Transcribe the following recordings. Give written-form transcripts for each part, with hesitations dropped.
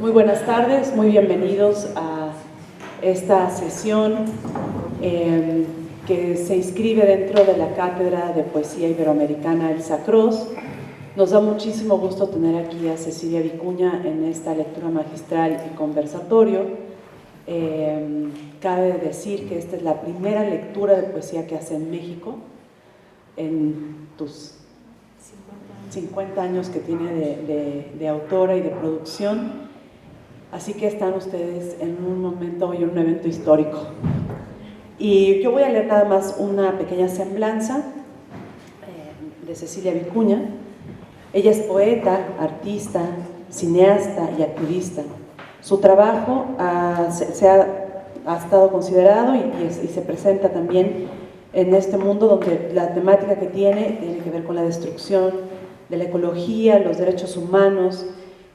Muy buenas tardes, muy bienvenidos a esta sesión que se inscribe dentro de la Cátedra de Poesía Iberoamericana Elsa Cross. Nos da muchísimo gusto tener aquí a Cecilia Vicuña en esta lectura magistral y conversatorio. Cabe decir que esta es la primera lectura de poesía que hace en México en tus 50 años que tiene de autora y de producción. Así que están ustedes en un momento y un evento histórico. Y yo voy a leer nada más una pequeña semblanza de Cecilia Vicuña. Ella es poeta, artista, cineasta y activista. Su trabajo ha estado considerado y se presenta también en este mundo donde la temática que tiene que ver con la destrucción de la ecología, los derechos humanos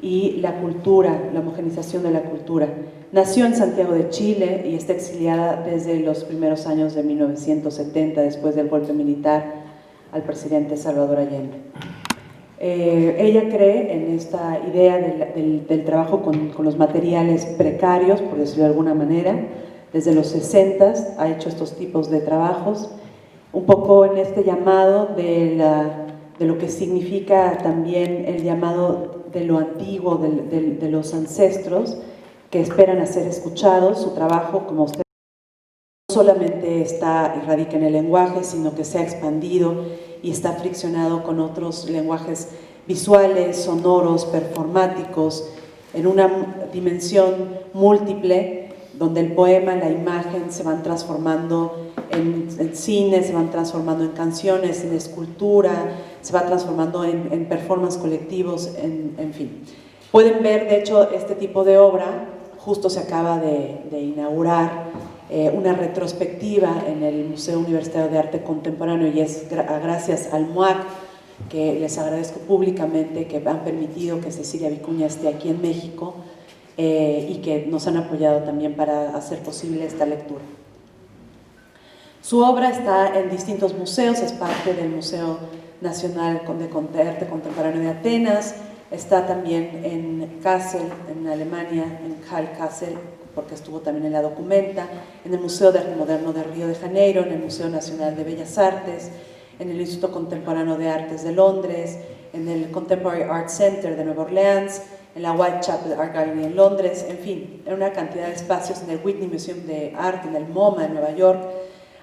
y la cultura, la homogenización de la cultura. Nació en Santiago de Chile y está exiliada desde los primeros años de 1970, después del golpe militar al presidente Salvador Allende. Ella cree en esta idea del trabajo con los materiales precarios, por decirlo de alguna manera. Desde los 60 ha hecho estos tipos de trabajos, un poco en este llamado de lo que significa también el llamado de lo antiguo, de los ancestros que esperan a ser escuchados. Su trabajo, como usted no solamente está y radica en el lenguaje, sino que se ha expandido y está friccionado con otros lenguajes visuales, sonoros, performáticos, en una dimensión múltiple, donde el poema, la imagen se van transformando en cine, se van transformando en canciones, en escultura, se va transformando en performance colectivos, en fin. Pueden ver, de hecho, este tipo de obra. Justo se acaba de inaugurar una retrospectiva en el Museo Universitario de Arte Contemporáneo, y es gracias al MUAC, que les agradezco públicamente, que han permitido que Cecilia Vicuña esté aquí en México y que nos han apoyado también para hacer posible esta lectura. Su obra está en distintos museos, es parte del Museo Nacional de Arte Contemporáneo de Atenas, está también en Kassel, en Alemania, en Hall Kassel, porque estuvo también en la Documenta, en el Museo de Arte Moderno de Río de Janeiro, en el Museo Nacional de Bellas Artes, en el Instituto Contemporáneo de Artes de Londres, en el Contemporary Art Center de Nueva Orleans, en la Whitechapel Art Gallery en Londres, en fin, en una cantidad de espacios, en el Whitney Museum de Arte, en el MoMA en Nueva York.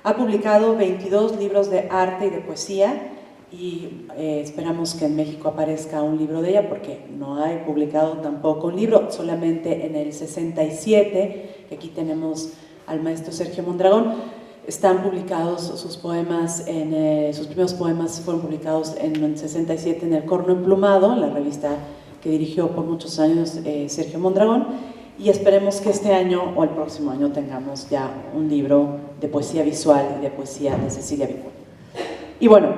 Ha publicado 22 libros de arte y de poesía, y esperamos que en México aparezca un libro de ella, porque no hay publicado tampoco un libro, solamente en el 67, que aquí tenemos al maestro Sergio Mondragón, están publicados sus poemas, sus primeros poemas fueron publicados en el 67 en El Corno Emplumado, la revista que dirigió por muchos años Sergio Mondragón, y esperemos que este año o el próximo año tengamos ya un libro de poesía visual y de poesía de Cecilia Vicuña. Y bueno,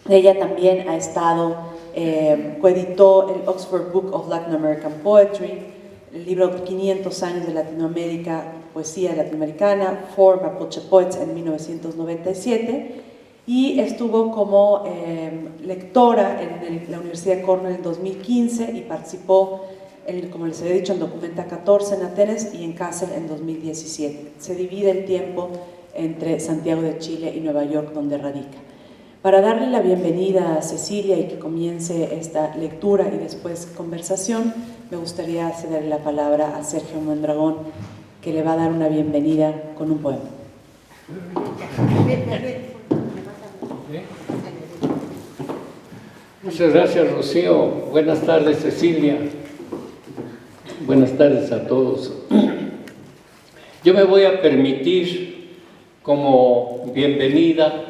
ella también ha estado, coeditó el Oxford Book of Latin American Poetry, el libro 500 años de Latinoamérica, poesía latinoamericana, For Mapuche Poets en 1997, y estuvo como lectora en la Universidad de Cornell en 2015 y participó, como les había dicho, en Documenta 14 en Atenas y en Kassel en 2017. Se divide el tiempo entre Santiago de Chile y Nueva York, donde radica. Para darle la bienvenida a Cecilia y que comience esta lectura y después conversación, me gustaría ceder la palabra a Sergio Mondragón, que le va a dar una bienvenida con un poema. Muchas gracias, Rocío. Buenas tardes, Cecilia. Buenas tardes a todos. Yo me voy a permitir, como bienvenida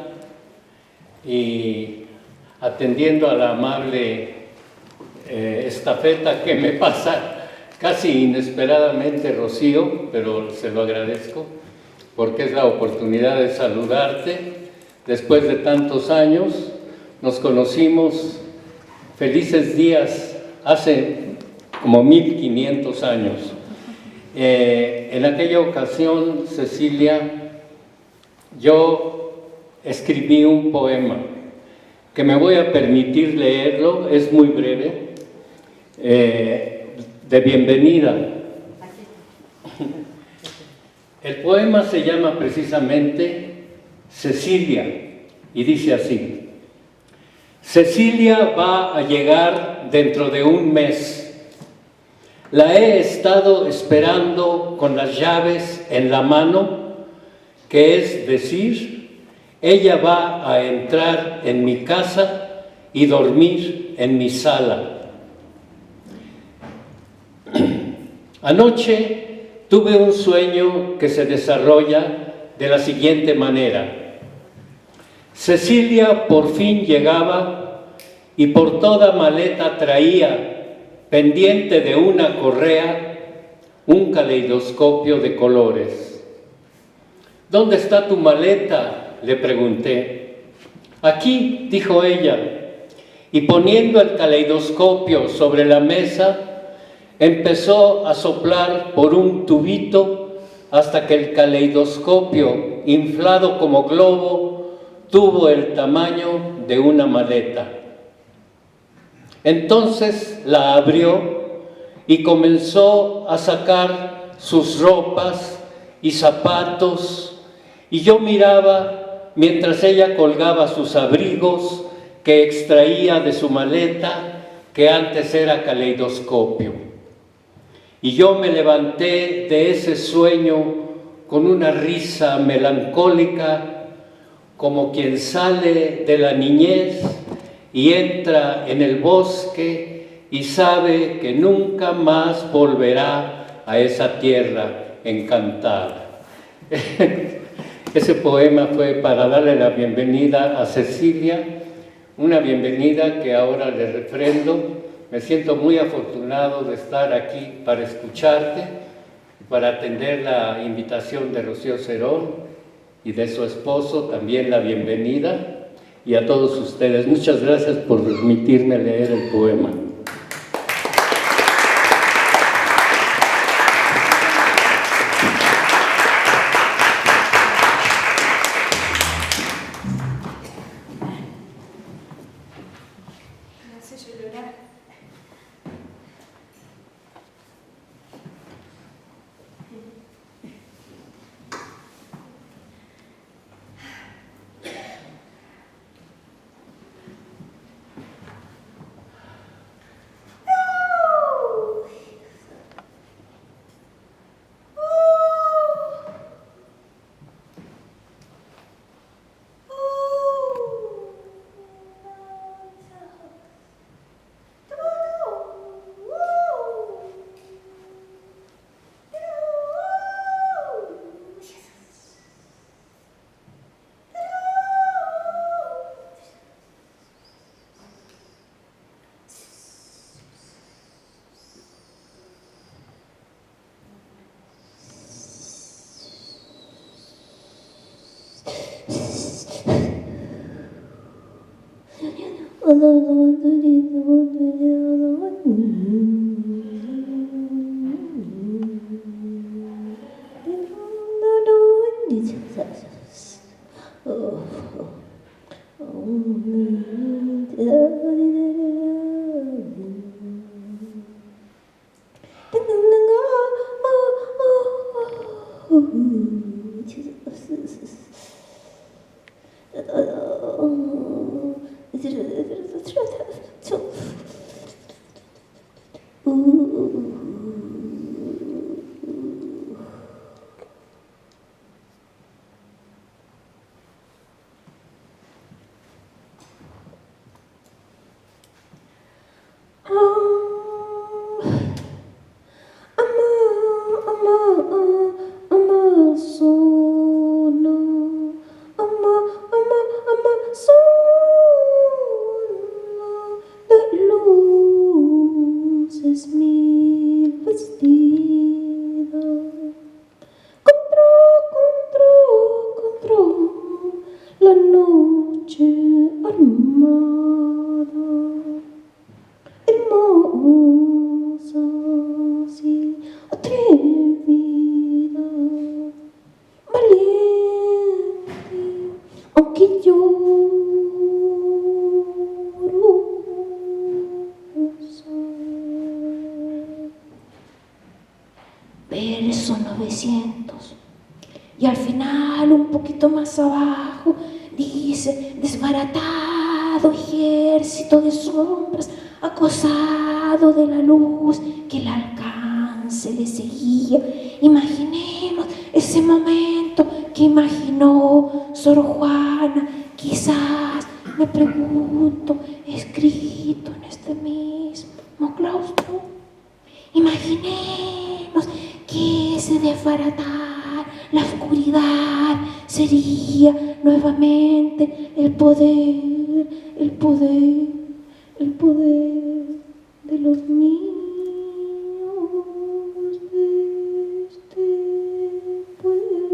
y atendiendo a la amable estafeta que me pasa casi inesperadamente, Rocío, pero se lo agradezco porque es la oportunidad de saludarte después de tantos años. Nos conocimos felices días hace como 1500 años. En aquella ocasión, Cecilia, yo escribí un poema que me voy a permitir leerlo, es muy breve. de bienvenida. El poema se llama precisamente Cecilia y dice así: Cecilia va a llegar dentro de un mes. La he estado esperando con las llaves en la mano, que es decir, ella va a entrar en mi casa y dormir en mi sala. Anoche tuve un sueño que se desarrolla de la siguiente manera. Cecilia por fin llegaba y por toda maleta traía, pendiente de una correa, un caleidoscopio de colores. ¿Dónde está tu maleta?, le pregunté. Aquí, dijo ella, y poniendo el caleidoscopio sobre la mesa, empezó a soplar por un tubito hasta que el caleidoscopio, inflado como globo, tuvo el tamaño de una maleta. Entonces la abrió y comenzó a sacar sus ropas y zapatos, y yo miraba mientras ella colgaba sus abrigos que extraía de su maleta, que antes era caleidoscopio. Y yo me levanté de ese sueño con una risa melancólica, como quien sale de la niñez y entra en el bosque y sabe que nunca más volverá a esa tierra encantada. Ese poema fue para darle la bienvenida a Cecilia, una bienvenida que ahora le refrendo. Me siento muy afortunado de estar aquí para escucharte, para atender la invitación de Rocío Cerón y de su esposo, también la bienvenida, y a todos ustedes. Muchas gracias por permitirme leer el poema. más abajo dice: desbaratado ejército de sombras, acosado de la luz que el alcance le seguía. Imaginemos ese momento que imaginó Sor Juana. Quizás, me pregunto, escrito en este mismo claustro. Imaginemos que ese desbaratar la oscuridad sería nuevamente el poder de los niños de este pueblo.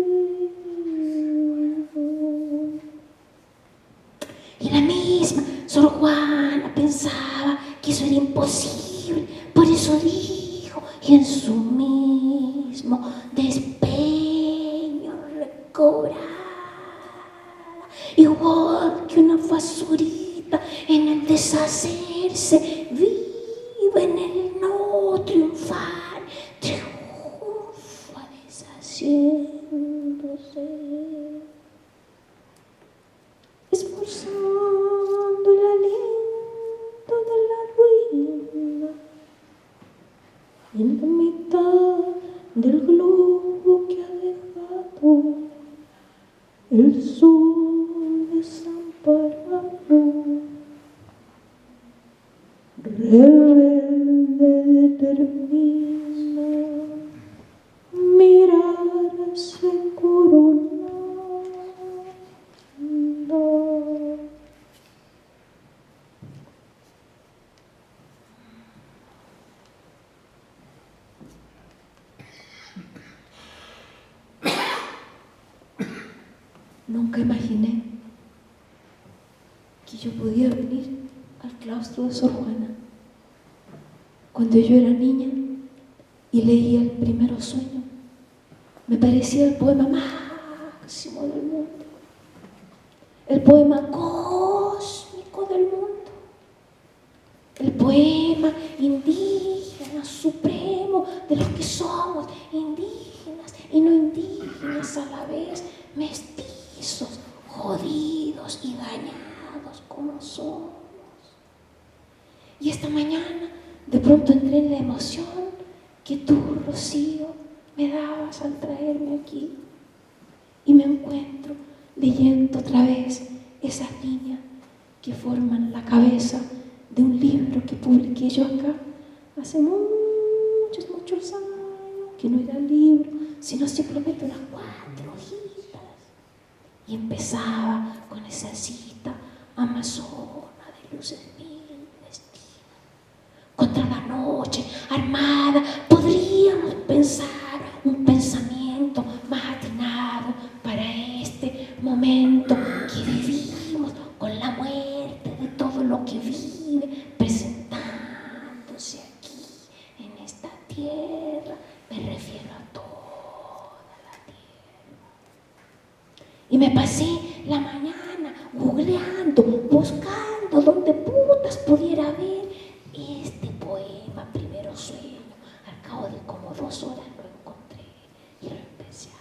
Y la misma Sor Juana pensaba que eso era imposible, por eso dijo, y en su mismo despeño recobrada, igual que una basurita en el deshacerse, viva en el no triunfar, triunfa deshaciéndose, esforzando el aliento de la ruina, y en la mitad del globo que ha dejado el sol desamparado, rebelde determina mirarse coronando. Nunca imaginé que yo podía venir al claustro de Sor Juana cuando yo era niña y leía el Primero Sueño. Me parecía el poema máximo del mundo, el poema cósmico del mundo, el poema indígena supremo de los que somos indígenas y no indígenas a la vez, mestizos, jodidos y dañados como somos. Y esta mañana de pronto entré en la emoción que tú, Rocío, me dabas al traerme aquí, y me encuentro leyendo otra vez esas líneas que forman la cabeza de un libro que publiqué yo acá hace muchos años, que no era libro, sino simplemente unas 4 hojitas, y empezaba con esa cita amazona de luces mil vestidas. Contra la noche armada podríamos pensar un pensamiento más atinado para este momento que vivimos, con la muerte de todo lo que vive presentándose aquí en esta tierra. Me refiero a toda la tierra. Y me pasé la mañana googleando, buscando donde putas pudiera ver este poema Primero Sueño. Al cabo de como 2 horas lo encontré y lo empecé a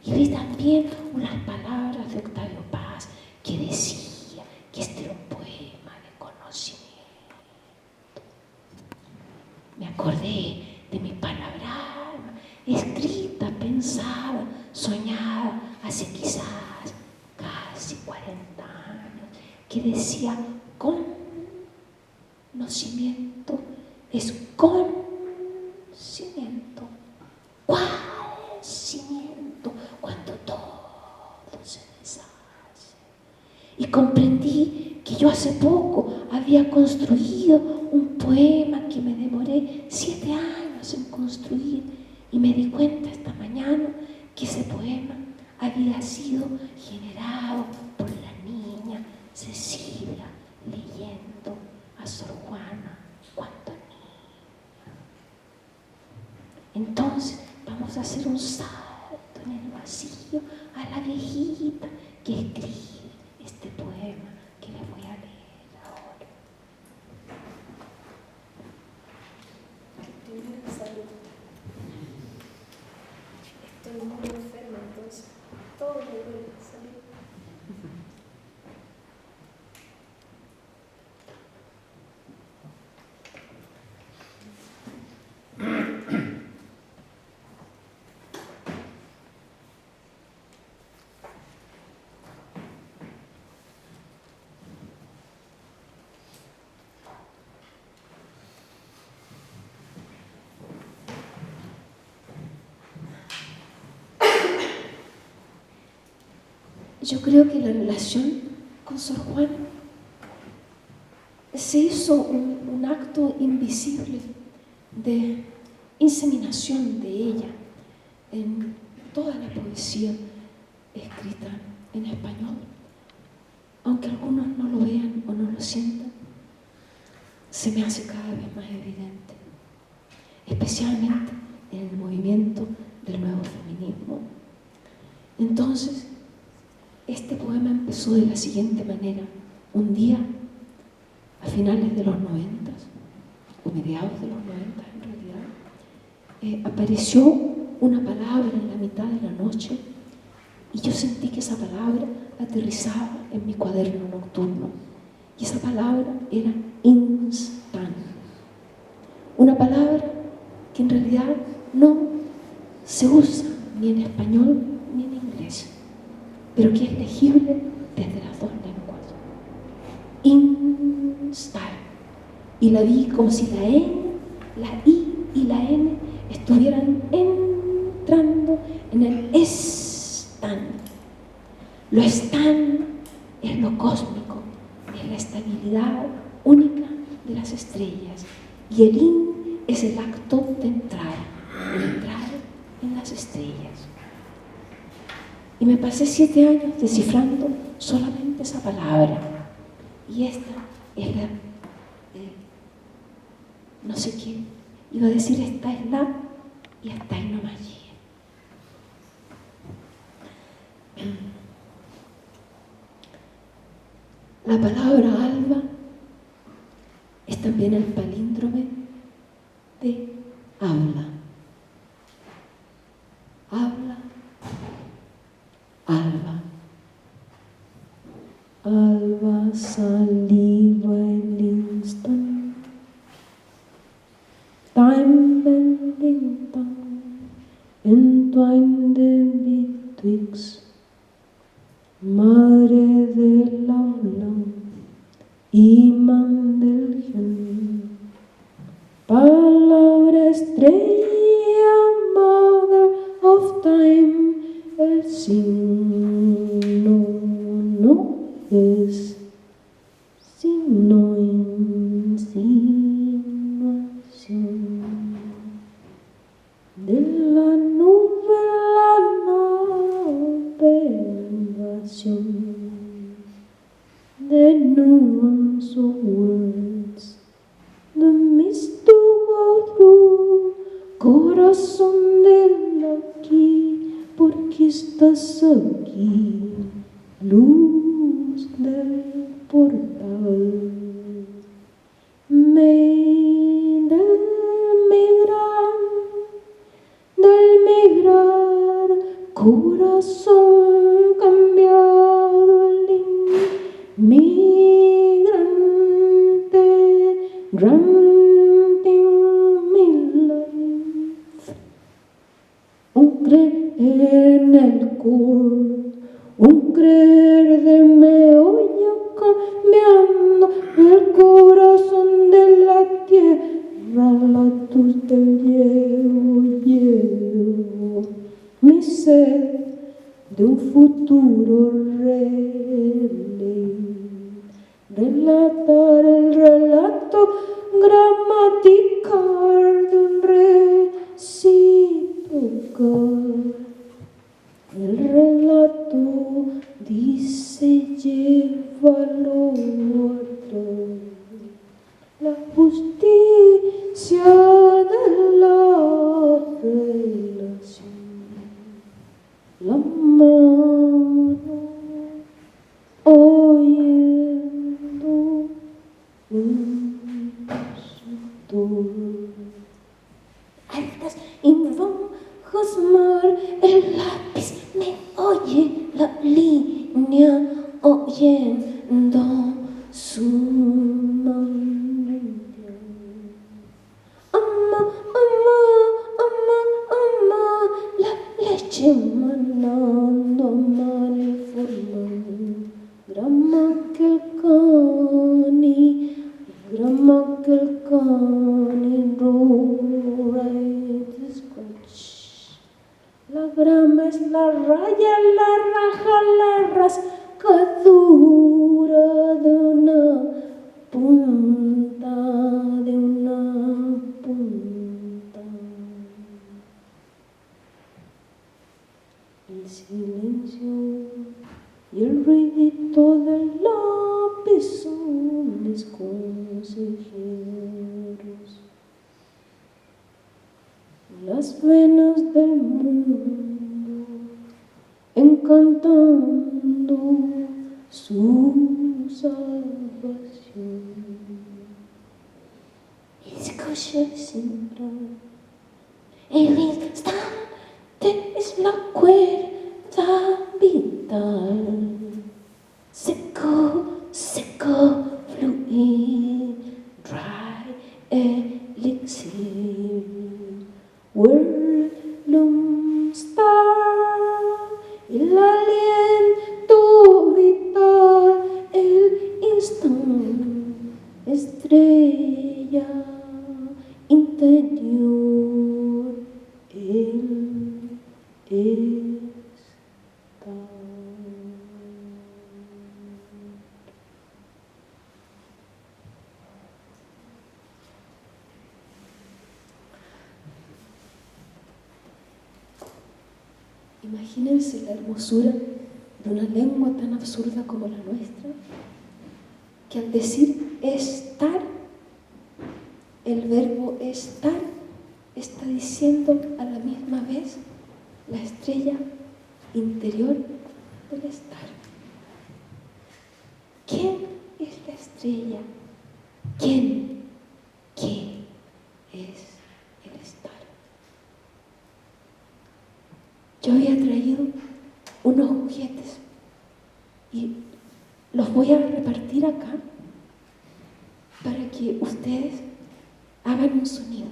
leer. Y vi también unas palabras de Octavio Paz que decía que este era un poema de conocimiento. Me acordé de mi palabra escrita, pensada, soñada hace quizás casi 40 años, que decía: conocimiento es conocimiento. ¿Cuál cimiento cuando todo se deshace? Y comprendí que yo hace poco había construido un poema que me demoré 7 años en construir, y me di cuenta esta mañana que ese poema había sido generado por la niña Cecilia leyendo a Sor Juana cuando niña. Entonces vamos a hacer un salto en el vacío a la viejita que escribe este poema que les voy a leer ahora. Salud. Estoy muy enferma, entonces todo Yo creo que la relación con Sor Juana se hizo un acto invisible de inseminación de ella en toda la poesía escrita en español. Aunque algunos no lo vean o no lo sientan, se me hace cada vez más evidente, especialmente en el movimiento del nuevo feminismo. Entonces, este poema empezó de la siguiente manera. Un día, a finales de los 90, o mediados de los 90 en realidad, apareció una palabra en la mitad de la noche y yo sentí que esa palabra aterrizaba en mi cuaderno nocturno. Y esa palabra era instant. Una palabra que en realidad no se usa ni en español ni en inglés, pero que es legible desde las dos lenguas. Instar. Y la vi como si la N, la I y la N estuvieran entrando en el estan. Lo estan es lo cósmico, es la estabilidad única de las estrellas. Y el in es el acto de entrar en las estrellas. Y me pasé 7 años descifrando solamente esa palabra. Y esta es la, no sé quién, iba a decir esta es la, y hasta ahí nomás llegué. La palabra alba es también el palíndrome de habla. Habla. Alba. Alba, saliva, el instant. Time bending tongue, entwined betwixt. Madre del aula, imán del gen. Palabra estrella, mother of time. El signo no es sino insinuación de la nube, la navegación de nuance of words, the mist to go through, corazón del aquí. Porque estás aquí, luz del portal. Del migrar, corazón cambiado, el inmigrante, granting mi life. Un creer en el cor, un creer de meollo cambiando el corazón de la tierra, la luz del llevo mi sed de un futuro relatar el relato gramatical de un recíproco. El relato dice llévalo otro, la justicia de la relación, la mano oyendo un instructor. Altas invocas mar, el lápiz me oye la línea. oyendo su nombre. Ama, ama, ama, ama, la leche manando maliforman. Grama que el cani rura y scratch. La grama es la raya, la raja, la rascadura de una punta, de una punta. El silencio y el ruidito del lápiz son mis consejeros. Las venas del mundo encantando su salvación. Escucha sembrar, el instante es la cuerda vital. Seco, seco, fluir, dry elixir. Whirlum star, el aliento vital, el instante, estrella interior, el estar. Imagínense la hermosura de una lengua tan absurda como la nuestra, que al decir estar, el verbo estar está diciendo a la misma vez la estrella interior del estar. ¿Quién es la estrella? ¿Quién? ¿Qué es el estar? Yo había traído unos juguetes y los voy a repartir acá para que ustedes hagan un sonido.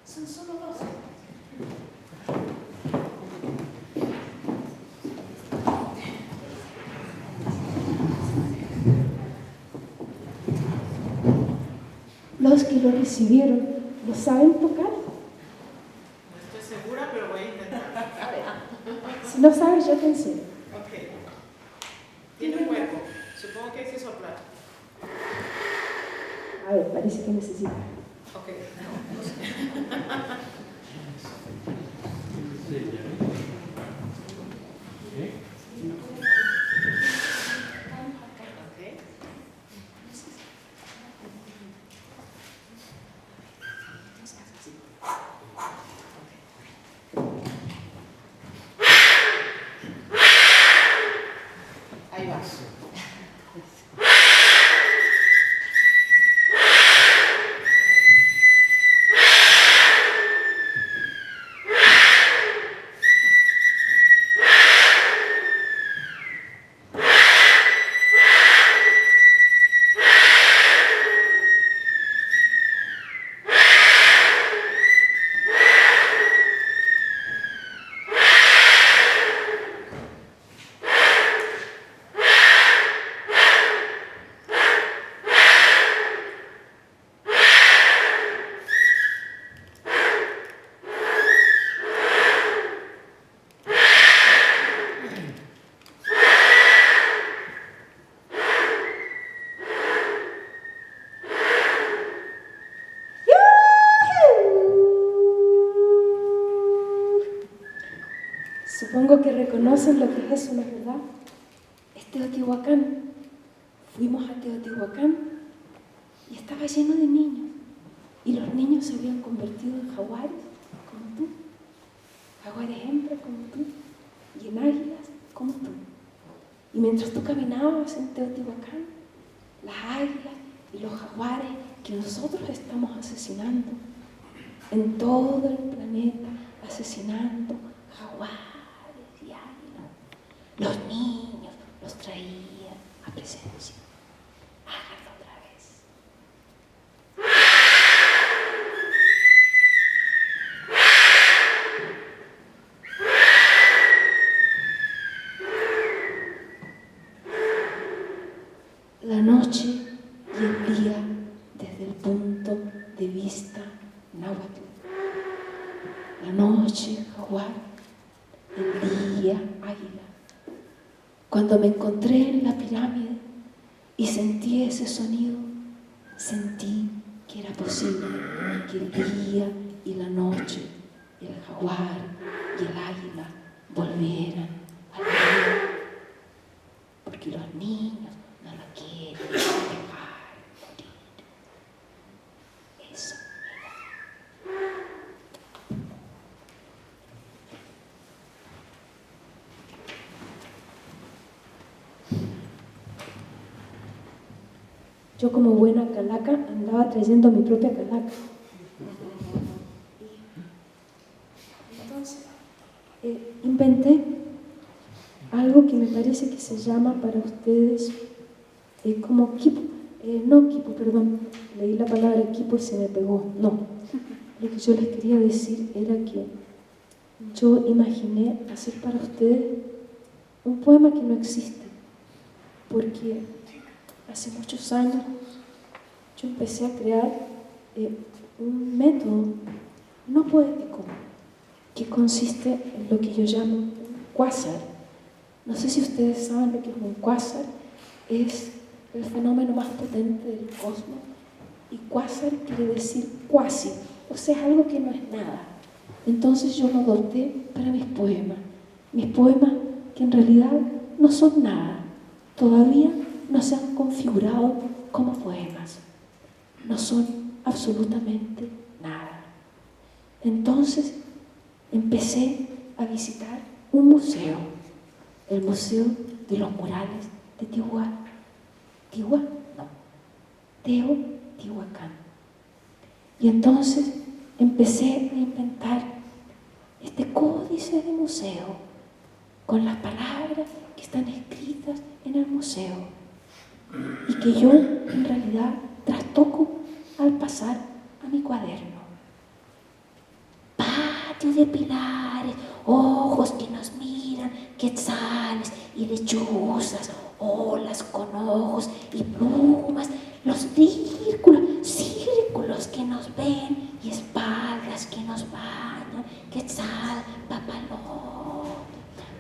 Son solo dos. Los que lo recibieron, ¿lo saben tocar? No estoy segura, pero voy a intentar. Si no sabes, yo te enseño. Ok. Tiene un hueco. Supongo que hay que soplar. A ver, parece que necesita. Ok. Ahí va. Supongo que reconocen lo que es eso, ¿no es verdad? Es Teotihuacán. Fuimos a Teotihuacán y estaba lleno de niños. Y los niños se habían convertido en jaguares, como tú. Jaguares hembras, como tú. Y en águilas, como tú. Y mientras tú caminabas en Teotihuacán, las águilas y los jaguares que nosotros estamos asesinando en todo el planeta, asesinando jaguares y águilas, los niños los traían a presencia. Háganlo otra vez. La noche y el día desde el punto de vista náhuatl. La noche, jaguar, el día, águila. Cuando me encontré en la pirámide y sentí ese sonido, sentí que era posible que el día y la noche, el jaguar y el águila volvieran al río, porque los niños no lo quieren dejar morir. Eso era. Yo como buena calaca andaba trayendo mi propia calaca. Entonces, inventé algo que me parece que se llama para ustedes como quipu. No quipu, perdón, leí la palabra quipu y se me pegó. No, lo que yo les quería decir era que yo imaginé hacer para ustedes un poema que no existe, porque hace muchos años yo empecé a crear un método no poético que consiste en lo que yo llamo un cuásar. No sé si ustedes saben lo que es un cuásar. Es el fenómeno más potente del cosmos. Y cuásar quiere decir cuasi, o sea, es algo que no es nada. Entonces yo lo adopté para mis poemas. Mis poemas que en realidad no son nada. Todavía no se han configurado como poemas. No son absolutamente nada. Entonces empecé a visitar un museo, el Museo de los Murales de Teotihuacán. Teotihuacán. Y entonces empecé a inventar este códice de museo con las palabras que están escritas en el museo y que yo en realidad trastoco al pasar a mi cuaderno. Patio de pilares, ojos que nos miran, quetzales y lechuzas, olas con ojos y plumas, los círculos que nos ven y espaldas que nos bañan, quetzal, papalote.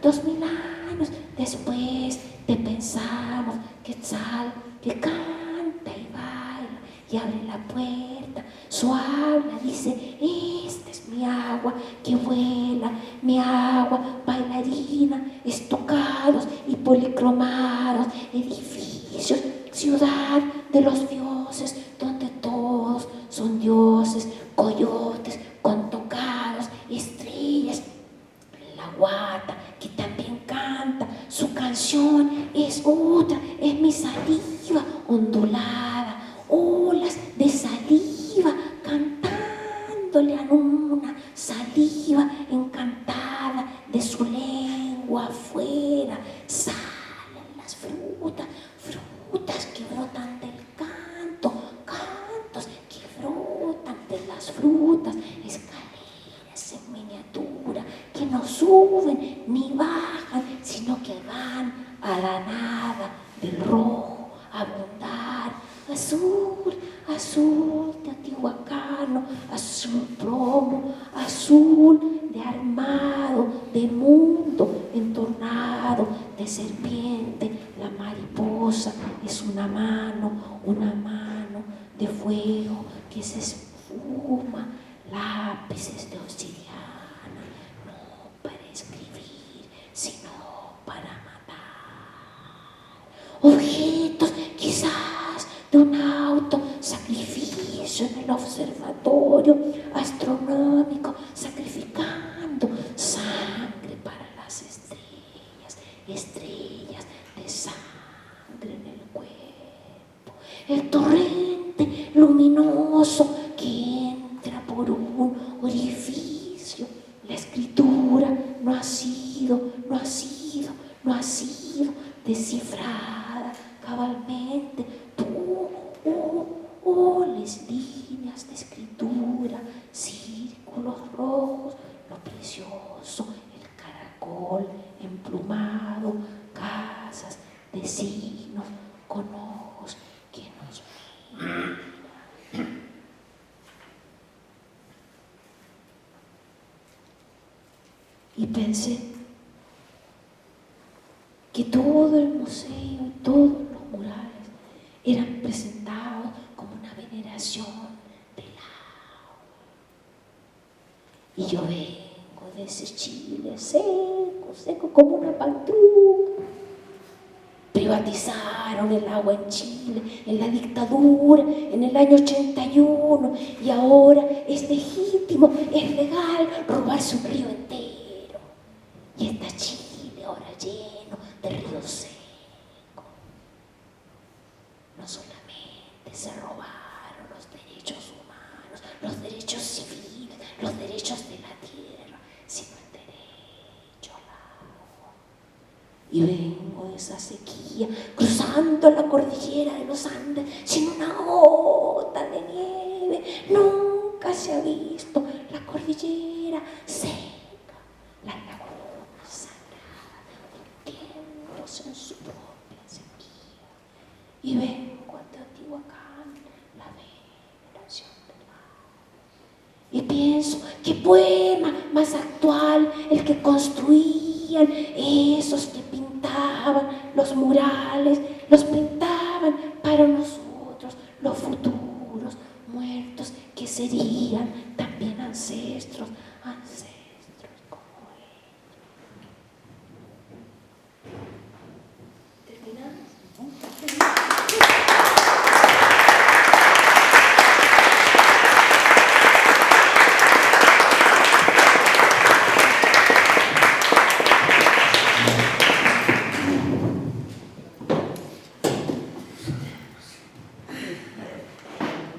2000 años después te pensamos, quetzal, que canta y baila y abre la puerta, su habla dice, esta es mi agua que vuela, mi agua bailarina, estucados y policromados, edificios, ciudad de los dioses, donde todos son dioses, coyotes con tocados, estrellas, la guata que también canta, su canción es otra, es mi saliva ondulada, olas de saliva cantándole a una saliva encantada de su lengua afuera, salen las frutas que brotan del canto, cantos que brotan de las frutas, escaleras en miniatura que no suben ni bajan, sino que van a la nada del rojo, a abundar, azul, azul teotihuacano, azul plomo, azul de armado, de mundo entornado, de serpiente, la mariposa es una mano de fuego que se esfuma, lápices de obsidiana, no para escribir, objetos quizás de un auto, sacrificio en el observatorio astronómico, sacrificando sangre para las estrellas, estrellas de sangre en el cuerpo, el torrente luminoso que entra por un orificio. La escritura no ha sido descifrada cabalmente. Les líneas de escritura, círculos rojos, lo precioso, el caracol emplumado, casas, vecinos con ojos que nos miran. Y pensé que todo el museo y todos los murales eran presentados como una veneración del agua. Y yo vengo de ese Chile seco como una pantruca. Privatizaron el agua en Chile, en la dictadura, en el año 81, y ahora es legítimo, es legal robarse un río entero. Y está Chile ahora lleno de ríos secos. No solamente se robaron los derechos humanos, los derechos civiles, los derechos de la tierra, sino el derecho al agua. Y vengo de esa sequía, cruzando la cordillera de los Andes, sin una gota de nieve. Nunca se ha visto la cordillera seca, las lagunas sagradas, hundiéndose en su propia sequía. Y vengo a Teotihuacán, la veneración del mar. Y pienso, ¿qué poema más actual el que construían esos que pintaban los murales? Los pintaban para nosotros, los futuros muertos, que serían también ancestros como ellos. ¿Terminamos?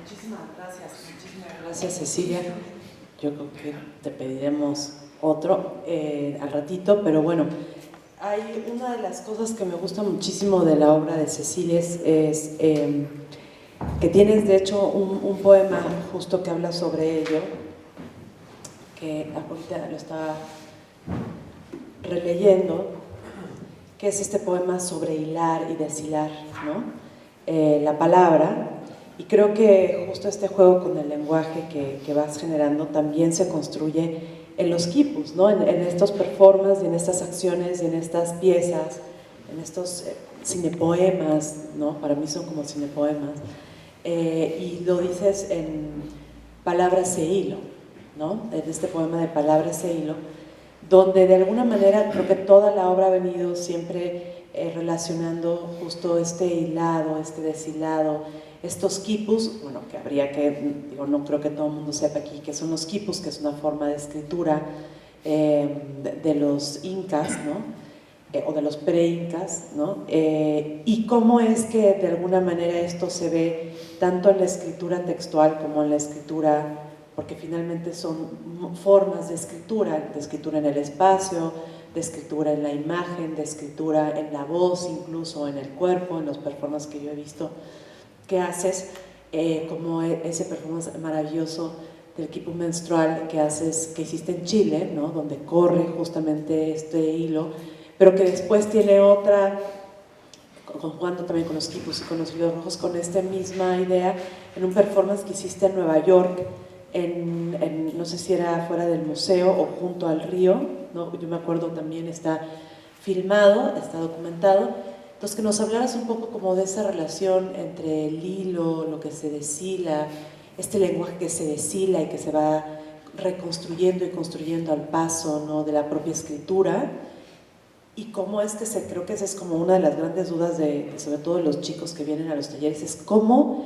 Muchísimas gracias, Cecilia. Yo creo que te pediremos otro al ratito, pero bueno, hay una de las cosas que me gusta muchísimo de la obra de Cecilia es que tienes de hecho un poema justo que habla sobre ello, que ahorita lo estaba releyendo, que es este poema sobre hilar y deshilar, ¿no? La palabra. Y creo que justo este juego con el lenguaje que vas generando también se construye en los quipus, ¿no? En estos performances, y en estas acciones, y en estas piezas, en estos cinepoemas, ¿no? Para mí son como cinepoemas. Y lo dices en Palabras e hilo, ¿no? En este poema de Palabras e hilo, donde de alguna manera creo que toda la obra ha venido siempre relacionando justo este hilado, este deshilado, estos quipus, bueno, que habría que, digo, no creo que todo el mundo sepa aquí qué son los quipus, que es una forma de escritura de los incas, ¿no? O de los pre-incas, ¿no? Y cómo es que de alguna manera esto se ve tanto en la escritura textual como en la escritura, porque finalmente son formas de escritura en el espacio, de escritura en la imagen, de escritura en la voz, incluso en el cuerpo, en los performances que yo he visto que haces, como ese performance maravilloso del quipu menstrual que hiciste en Chile, ¿no? Donde corre justamente este hilo, pero que después tiene otra, jugando también con los quipus y con los hilos rojos, con esta misma idea, en un performance que hiciste en Nueva York, no sé si era fuera del museo o junto al río, ¿no? Yo me acuerdo también, está filmado, está documentado. Entonces, que nos hablaras un poco como de esa relación entre el hilo, lo que se deshila, este lenguaje que se deshila y que se va reconstruyendo y construyendo al paso, ¿no? De la propia escritura, Y cómo es que creo que esa es como una de las grandes dudas sobre todo de los chicos que vienen a los talleres, es cómo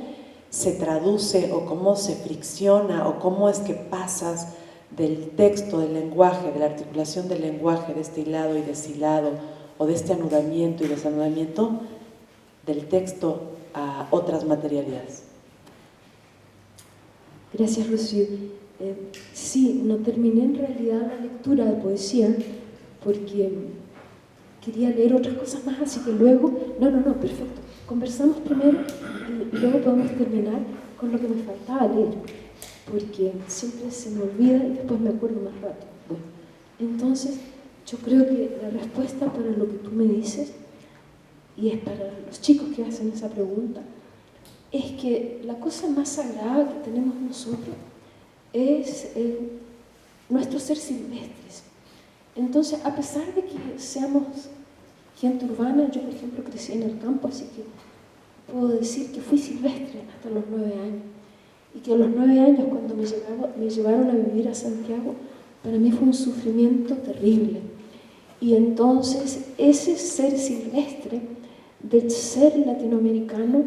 se traduce o cómo se fricciona o cómo es que pasas del texto, del lenguaje, de la articulación del lenguaje, de este hilado y deshilado, o de este anudamiento y desanudamiento del texto a otras materialidades. Gracias, Rocío. Sí, no terminé en realidad la lectura de poesía porque quería leer otras cosas más, así que luego... No, perfecto. Conversamos primero y luego podemos terminar con lo que me faltaba leer, porque siempre se me olvida y después me acuerdo más rápido. Bueno, entonces yo creo que la respuesta para lo que tú me dices, y es para los chicos que hacen esa pregunta, es que la cosa más sagrada que tenemos nosotros es nuestro ser silvestres. Entonces, a pesar de que seamos gente urbana, yo por ejemplo crecí en el campo, así que puedo decir que fui silvestre hasta los 9 años. Y que a los 9 años, cuando me llevaron a vivir a Santiago, para mí fue un sufrimiento terrible. Y entonces ese ser silvestre, del ser latinoamericano,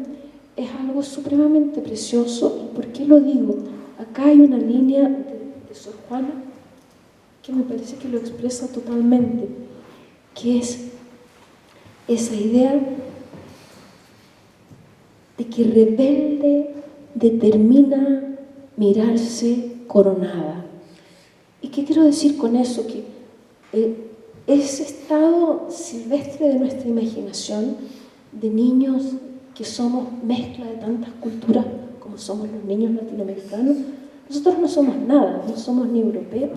es algo supremamente precioso. ¿Y por qué lo digo? Acá hay una línea de Sor Juana que me parece que lo expresa totalmente, que es esa idea de que rebelde determina mirarse coronada. ¿Y qué quiero decir con eso? Que ese estado silvestre de nuestra imaginación, de niños que somos mezcla de tantas culturas como somos los niños latinoamericanos, nosotros no somos nada, no somos ni europeos,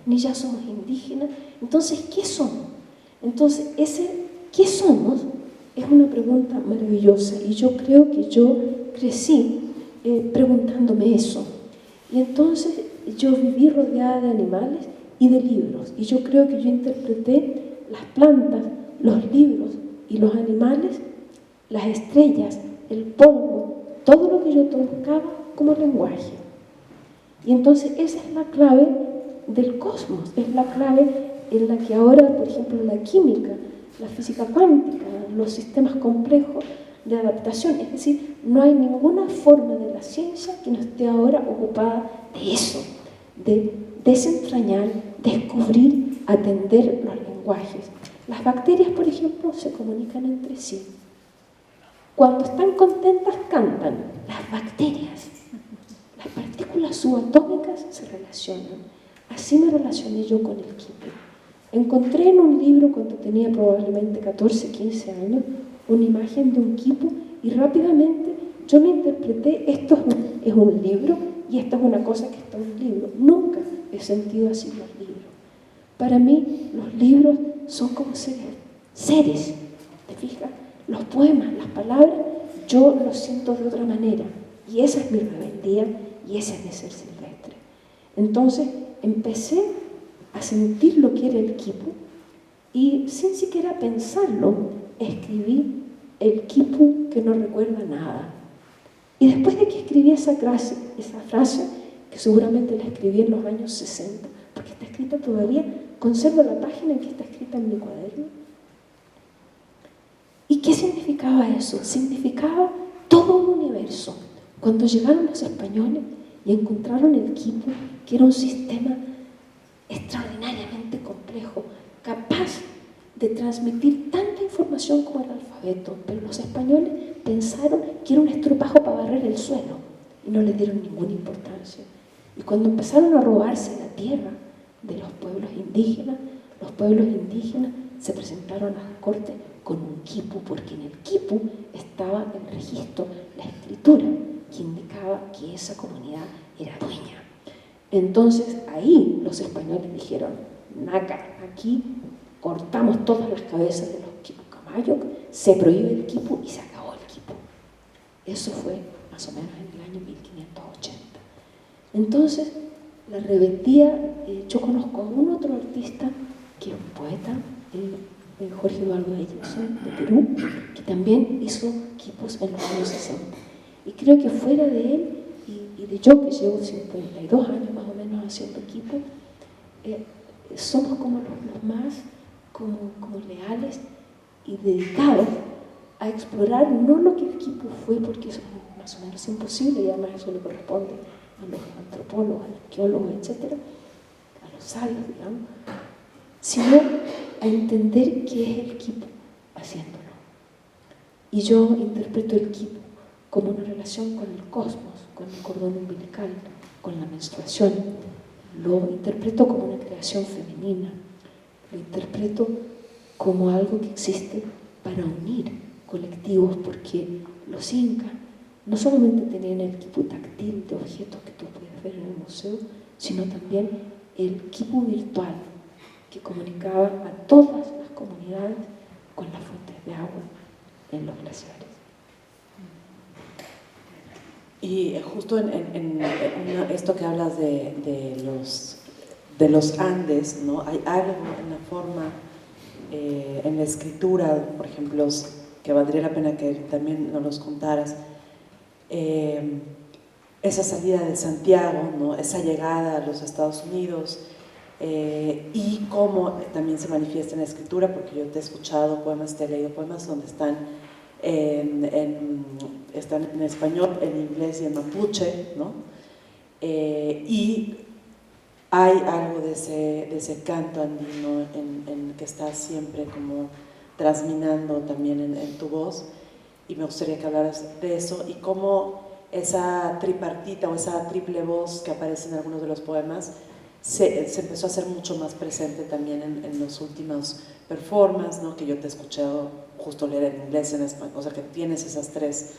ni ya somos indígenas. Entonces, ¿qué somos? Entonces, ¿qué somos? Es una pregunta maravillosa y yo creo que yo crecí preguntándome eso. Y entonces yo viví rodeada de animales y de libros. Y yo creo que yo interpreté las plantas, los libros y los animales, las estrellas, el polvo, todo lo que yo tocaba como lenguaje. Y entonces esa es la clave del cosmos, es la clave en la que ahora, por ejemplo, la química, la física cuántica, los sistemas complejos de adaptación, es decir, no hay ninguna forma de la ciencia que no esté ahora ocupada de eso, de desentrañar, descubrir, atender los lenguajes. Las bacterias, por ejemplo, se comunican entre sí. Cuando están contentas, cantan. Las bacterias, las partículas subatómicas se relacionan. Así me relacioné yo con el quipu. Encontré en un libro, cuando tenía probablemente 14, 15 años, una imagen de un quipu y rápidamente yo me interpreté, esto es un libro y esto es una cosa que está en un libro. Nunca he sentido así los libros. Para mí los libros son como seres, ¿te fijas? Los poemas, las palabras, yo los siento de otra manera y esa es mi rebeldía y ese es mi ser silvestre. Entonces empecé a sentir lo que era el quipu y sin siquiera pensarlo escribí el quipu que no recuerda nada. Y después de que escribí esa frase, que seguramente la escribí en los años 60, porque está escrita todavía, conservo la página en que está escrita en mi cuaderno. ¿Y qué significaba eso? Significaba todo un universo. Cuando llegaron los españoles y encontraron el quipu, que era un sistema extraordinariamente complejo, capaz de transmitir tanta información como el alfabeto, pero los españoles pensaron que era un estropajo para barrer el suelo y no le dieron ninguna importancia. Y cuando empezaron a robarse la tierra de los pueblos indígenas se presentaron a la corte con un quipu, porque en el quipu estaba el registro, la escritura, que indicaba que esa comunidad era dueña. Entonces ahí los españoles dijeron, naca, aquí cortamos todas las cabezas de los quipucamayos, se prohíbe el quipu y se acabó el quipu. Eso fue más o menos en el año 1580. Entonces, la rebeldía, yo conozco a un otro artista que es un poeta, Jorge Eduardo Ayllón, de Perú, que también hizo quipus en los años 60. Y creo que fuera de él y de yo, que llevo 52 años más o menos haciendo quipu, somos como los más como leales y dedicados a explorar no lo que el Quipu fue, porque eso es más o menos imposible y además eso le corresponde a los antropólogos, a los arqueólogos, etc., a los sabios, digamos, sino a entender qué es el Quipu haciéndolo. Y yo interpreto el Quipu como una relación con el cosmos, con el cordón umbilical, con la menstruación. Lo interpreto como una creación femenina, lo interpreto como algo que existe para unir colectivos, porque los incas no solamente tenían el quipu táctil de objetos que tú puedes ver en el museo, sino también el quipu virtual que comunicaba a todas las comunidades con las fuentes de agua en los glaciares. Y justo en esto que hablas de los Andes, ¿no? Hay algo en la forma, en la escritura, por ejemplo, que valdría la pena que también nos los contaras, esa salida de Santiago, ¿no? Esa llegada a los Estados Unidos, y cómo también se manifiesta en la escritura, porque yo te he escuchado poemas, te he leído poemas donde están en español, en inglés y en mapuche, ¿no? Y hay algo de ese canto andino en que está siempre como trasminando también en tu voz, y me gustaría que hablaras de eso y cómo esa tripartita o esa triple voz que aparece en algunos de los poemas se empezó a hacer mucho más presente también en los últimos performances, ¿no? Que yo te he escuchado justo leer en inglés, en español, o sea que tienes esas tres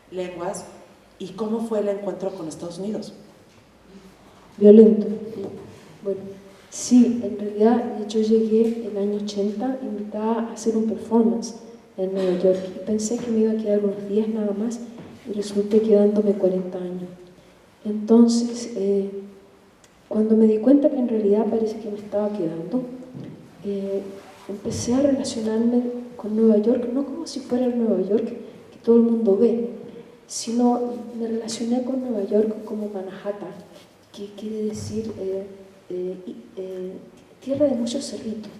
lenguas. ¿Y cómo fue el encuentro con Estados Unidos? Violento. Bueno, sí, en realidad yo llegué en el año 80 invitada a hacer un performance en Nueva York y pensé que me iba a quedar unos días nada más y resulté quedándome 40 años. Entonces, cuando me di cuenta que en realidad parece que me estaba quedando, empecé a relacionarme con Nueva York, no como si fuera el Nueva York que todo el mundo ve, sino me relacioné con Nueva York como Manhattan, que quiere decir tierra de muchos cerritos,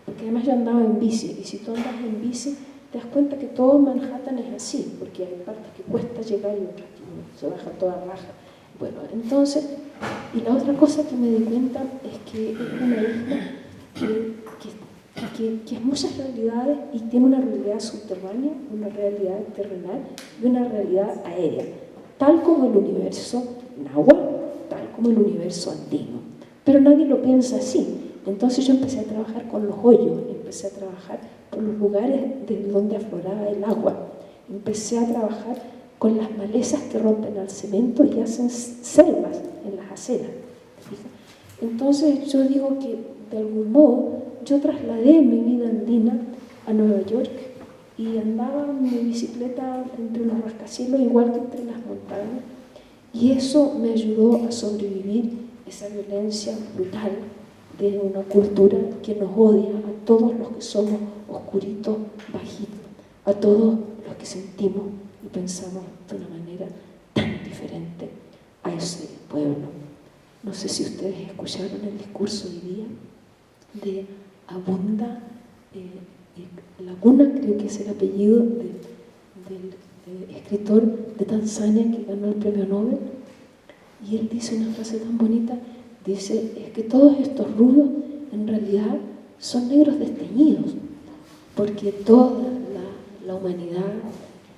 porque además yo andaba en bici, y si tú andas en bici te das cuenta que todo Manhattan es así, porque hay partes que cuesta llegar y otras que se baja toda raja. Bueno, entonces, y la otra cosa que me di cuenta es que es una isla que es muchas realidades y tiene una realidad subterránea, una realidad terrenal y una realidad aérea, tal como el universo náhuatl, tal como el universo andino. Pero nadie lo piensa así. Entonces yo empecé a trabajar con los hoyos, empecé a trabajar por los lugares de donde afloraba el agua, empecé a trabajar con las malezas que rompen al cemento y hacen selvas en las aceras. Entonces yo digo que de algún modo yo trasladé mi vida andina a Nueva York y andaba en mi bicicleta entre los rascacielos igual que entre las montañas, y eso me ayudó a sobrevivir esa violencia brutal de una cultura que nos odia a todos los que somos oscuritos, bajitos, a todos los que sentimos y pensamos de una manera tan diferente a ese pueblo. No sé si ustedes escucharon el discurso hoy día de Abunda Laguna, creo que es el apellido del escritor de Tanzania que ganó el premio Nobel, y él dice una frase tan bonita, dice, es que todos estos rubios en realidad son negros desteñidos, porque toda la humanidad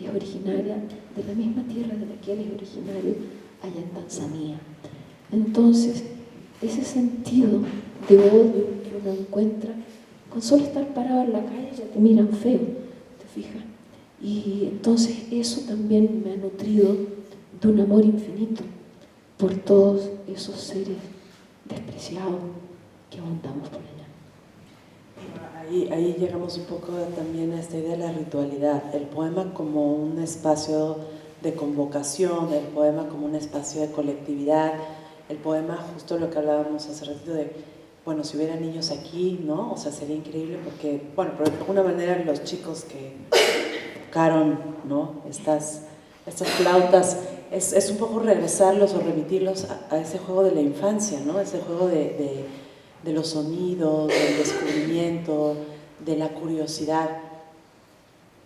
es originaria de la misma tierra de la que él es originario allá en Tanzania. Entonces, ese sentido de odio que uno encuentra, con solo estar parado en la calle ya te miran feo, ¿te fijas? Y entonces eso también me ha nutrido de un amor infinito por todos esos seres despreciados que abundamos por allá. Ahí llegamos un poco también a esta idea de la ritualidad, el poema como un espacio de convocación, el poema como un espacio de colectividad, el poema, justo lo que hablábamos hace ratito de, bueno, si hubiera niños aquí, ¿no? O sea, sería increíble porque, bueno, pero de alguna manera los chicos que tocaron, ¿no? Estas flautas, es un poco regresarlos o remitirlos a ese juego de la infancia, ¿no? Ese juego de los sonidos, del descubrimiento, de la curiosidad.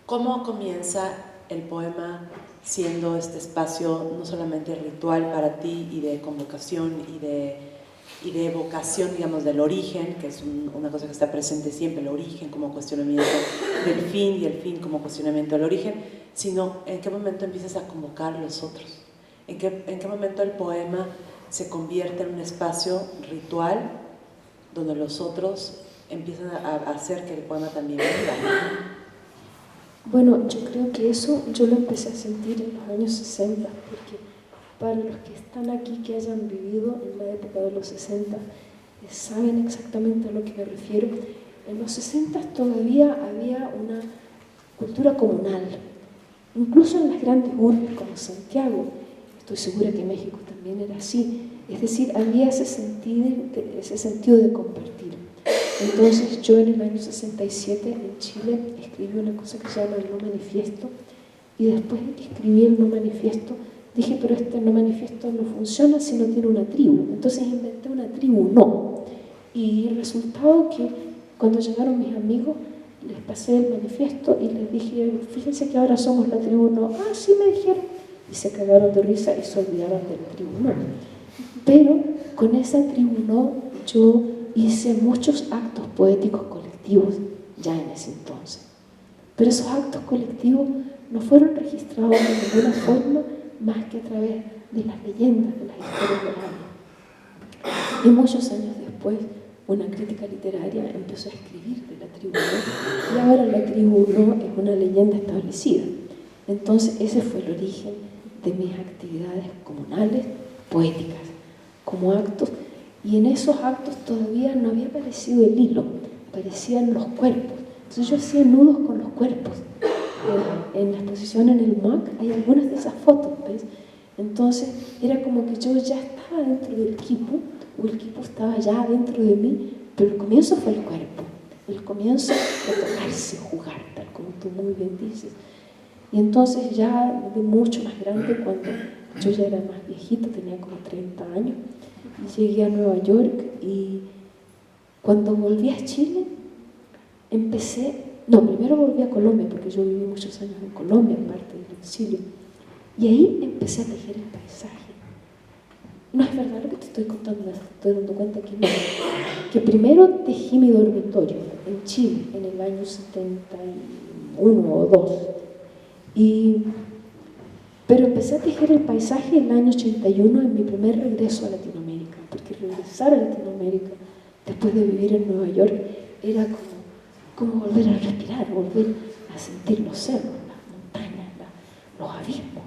¿Cómo comienza el poema siendo este espacio no solamente ritual para ti y de convocación y de evocación, digamos, del origen, que es una cosa que está presente siempre, el origen como cuestionamiento del fin y el fin como cuestionamiento del origen, sino en qué momento empiezas a convocar a los otros? ¿En qué momento el poema se convierte en un espacio ritual donde los otros empiezan a hacer que el poema también viva? Bueno, yo creo que eso yo lo empecé a sentir en los años 60, porque para los que están aquí, que hayan vivido en la época de los 60, saben exactamente a lo que me refiero. En los 60 todavía había una cultura comunal, incluso en las grandes urbes como Santiago. Estoy segura que en México también era así. Es decir, había ese sentido de compartir. Entonces yo en el año 67 en Chile escribí una cosa que se llama el No Manifiesto, y después de que escribí el No Manifiesto dije, pero este No Manifiesto no funciona si no tiene una tribu. Entonces inventé una tribu No, y el resultado que cuando llegaron mis amigos les pasé el manifiesto y les dije, fíjense que ahora somos la tribu No. Ah, sí, me dijeron, y se cagaron de risa y se olvidaron de la tribu No. Pero con esa tribu No yo hice muchos actos poéticos colectivos ya en ese entonces. Pero esos actos colectivos no fueron registrados de ninguna forma más que a través de las leyendas, de las historias orales. Y muchos años después, una crítica literaria empezó a escribir de la tribu No, y ahora la tribu No es una leyenda establecida. Entonces ese fue el origen de mis actividades comunales, poéticas, como actos. Y en esos actos todavía no había aparecido el hilo, aparecían los cuerpos. Entonces yo hacía nudos con los cuerpos. En la exposición en el MAC hay algunas de esas fotos, ¿ves? Entonces era como que yo ya estaba dentro del quipu, o el quipu estaba ya dentro de mí, pero el comienzo fue el cuerpo, el comienzo de tocarse, jugar, tal como tú muy bien dices. Y entonces ya de mucho más grande, cuando yo ya era más viejito, tenía como 30 años, llegué a Nueva York, y cuando volví a Chile primero volví a Colombia, porque yo viví muchos años en Colombia, parte del exilio, y ahí empecé a tejer el paisaje. No es verdad lo que te estoy contando, me estoy dando cuenta que primero tejí mi dormitorio en Chile en el año 71 o 2, pero empecé a tejer el paisaje en el año 81 en mi primer regreso a Latinoamérica, porque regresar a Latinoamérica después de vivir en Nueva York era como volver a respirar, volver a sentir los cerros, las montañas, los abismos,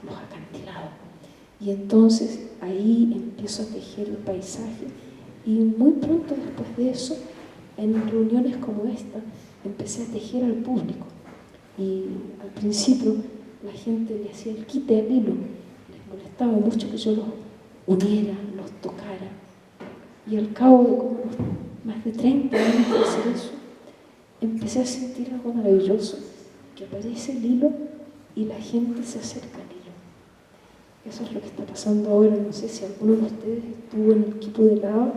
los acantilados. Y entonces ahí empiezo a tejer el paisaje, y muy pronto después de eso, en reuniones como esta, empecé a tejer al público. Y al principio la gente le hacía el quite al hilo, les molestaba mucho que yo los uniera, los tocara. Y al cabo de como más de 30 años de hacer eso, empecé a sentir algo maravilloso, que aparece el hilo y la gente se acerca al hilo. Eso es lo que está pasando ahora. No sé si alguno de ustedes estuvo en el equipo de lado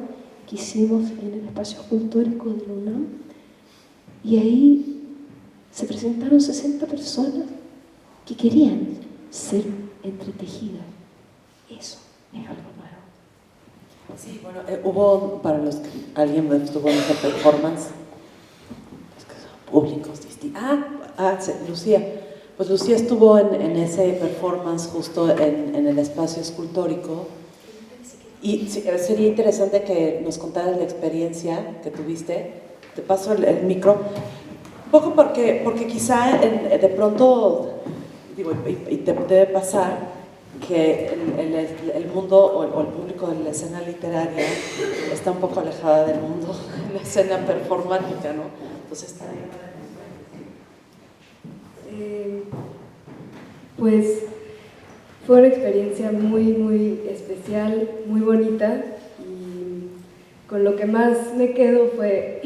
que hicimos en el espacio escultórico de la UNAM, y ahí se presentaron 60 personas que querían ser entretejidas. Eso es algo nuevo. Sí, bueno, hubo, para los que alguien estuvo en esa performance, es que son públicos distintos. Sí, Lucía. Pues Lucía estuvo en ese performance justo en el espacio escultórico, y sí, sería interesante que nos contaras la experiencia que tuviste. Te paso el micro, un poco porque quizá de pronto, digo, y te debe pasar que el mundo o el público de la escena literaria está un poco alejada del mundo de la escena performática, ¿no? Entonces está ahí. Pues fue una experiencia muy, muy especial, muy bonita, y con lo que más me quedo fue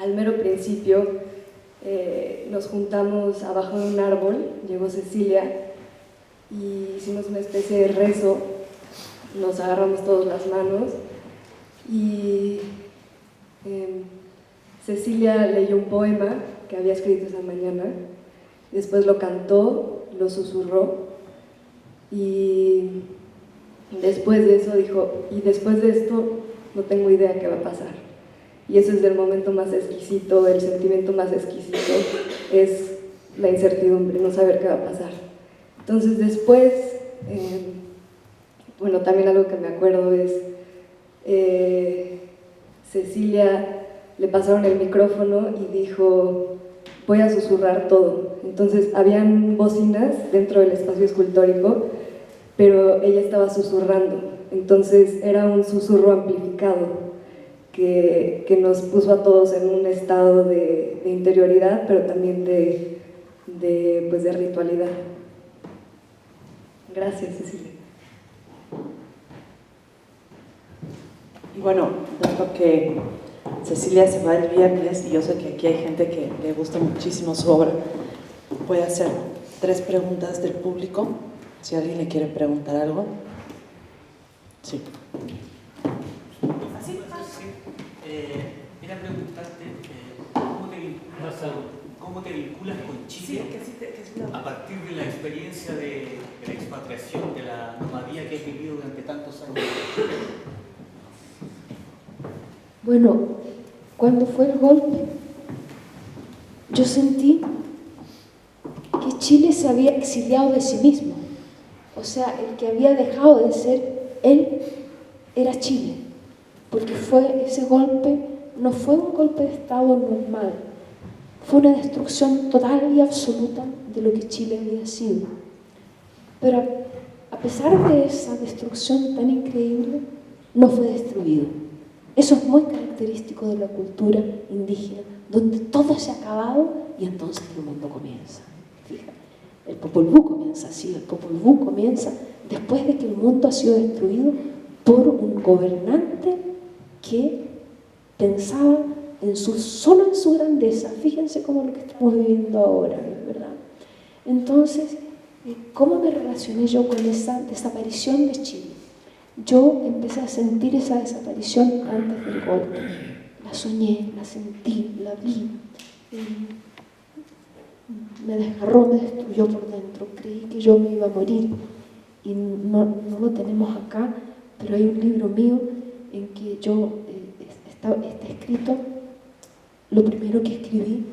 al mero principio. Nos juntamos abajo de un árbol, llegó Cecilia, y hicimos una especie de rezo, nos agarramos todas las manos, y Cecilia leyó un poema que había escrito esa mañana, después lo cantó, lo susurró y después de eso dijo, y después de esto no tengo idea qué va a pasar. Y ese es el momento más exquisito, el sentimiento más exquisito, es la incertidumbre, no saber qué va a pasar. Entonces después, bueno, también algo que me acuerdo es, Cecilia le pasaron el micrófono y dijo, voy a susurrar todo. Entonces habían bocinas dentro del espacio escultórico, pero ella estaba susurrando, entonces era un susurro amplificado que nos puso a todos en un estado de interioridad, pero también pues de ritualidad. Gracias, Cecilia. Y bueno, dado que Cecilia se va el viernes y yo sé que aquí hay gente que le gusta muchísimo su obra, voy a hacer 3 preguntas del público, si alguien le quiere preguntar algo. Sí. Era preguntarte cómo te vinculas con Chile a partir de la experiencia de la expatriación, de la nomadía que has vivido durante tantos años. Bueno, cuando fue el golpe, yo sentí que Chile se había exiliado de sí mismo. O sea, el que había dejado de ser él era Chile, porque ese golpe no fue un golpe de Estado normal, fue una destrucción total y absoluta de lo que Chile había sido. Pero a pesar de esa destrucción tan increíble, no fue destruido. Eso es muy característico de la cultura indígena, donde todo se ha acabado y entonces el mundo comienza. Fíjate, el Popol Vuh comienza así, el Popol Vuh comienza después de que el mundo ha sido destruido por un gobernante que pensaba solo en su grandeza. Fíjense cómo lo que estamos viviendo ahora, ¿verdad? Entonces, ¿cómo me relacioné yo con esa desaparición de Chile? Yo empecé a sentir esa desaparición antes del golpe. La soñé, la sentí, la vi. Me desgarró, me destruyó por dentro. Creí que yo me iba a morir. Y no lo tenemos acá, pero hay un libro mío en que está escrito lo primero que escribí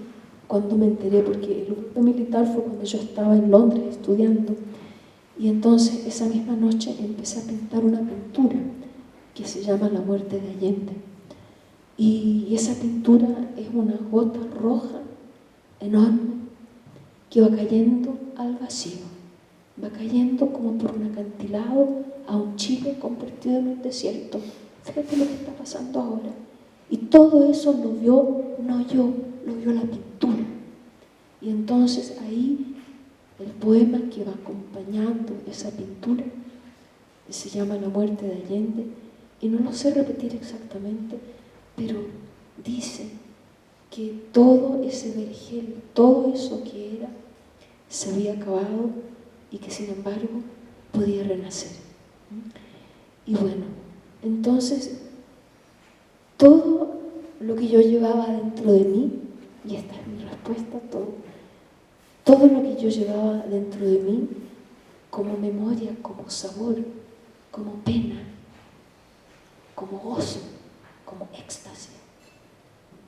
cuando me enteré, porque el golpe militar fue cuando yo estaba en Londres estudiando. Y entonces esa misma noche empecé a pintar una pintura que se llama La muerte de Allende. Y esa pintura es una gota roja enorme que va cayendo al vacío, va cayendo como por un acantilado a un Chile convertido en un desierto. Fíjate lo que está pasando ahora. Y todo eso lo vio, no yo, lo vio la pintura. Y entonces ahí el poema que va acompañando esa pintura se llama La muerte de Allende, y no lo sé repetir exactamente, pero dice que todo ese vergel, todo eso que era, se había acabado y que sin embargo podía renacer. Y bueno, entonces todo lo que yo llevaba dentro de mí, y esta es mi respuesta, todo lo que yo llevaba dentro de mí, como memoria, como sabor, como pena, como gozo, como éxtasis,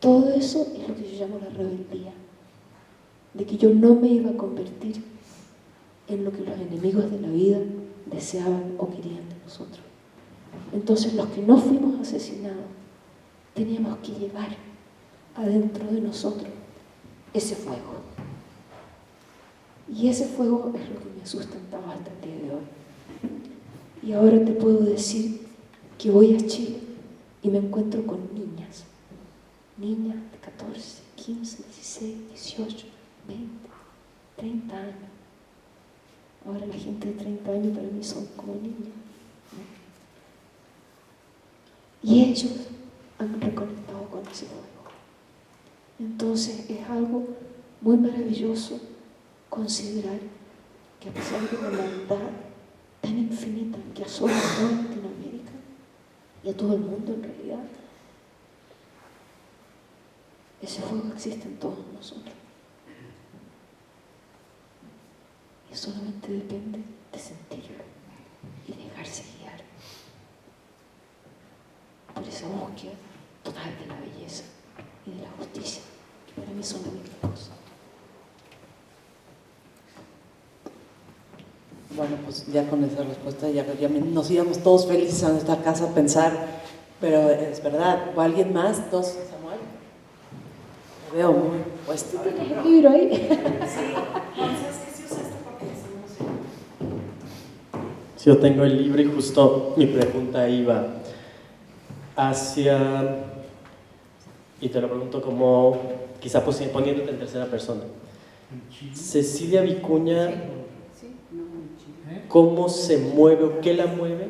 todo eso es lo que yo llamo la rebeldía, de que yo no me iba a convertir en lo que los enemigos de la vida deseaban o querían de nosotros. Entonces los que no fuimos asesinados teníamos que llevar adentro de nosotros ese fuego. Y ese fuego es lo que me ha sustentado hasta el día de hoy. Y ahora te puedo decir que voy a Chile y me encuentro con niñas de 14, 15, 16, 18, 20, 30 años. Ahora la gente de 30 años para mí son como niños, ¿no? Y ellos han reconectado con ese fuego. Entonces es algo muy maravilloso considerar que a pesar de la maldad tan infinita que asola a toda Latinoamérica y a todo el mundo en realidad, ese fuego existe en todos nosotros. Y solamente depende de sentirlo y dejarse guiar por esa búsqueda total de la belleza y de la justicia, que para mí son la misma cosa. Bueno, pues ya con esa respuesta ya nos íbamos todos felices a nuestra casa a pensar, pero es verdad. ¿O alguien más? ¿Dos? ¿Samuel? Te veo muy puesto. ¿Tienes el libro ahí? Sí, entonces, ¿qué se usa esto porque decimos? Sí, yo tengo el libro y justo mi pregunta iba hacia, y te lo pregunto como, quizá poniéndote en tercera persona. Cecilia Vicuña, ¿cómo se mueve o qué la mueve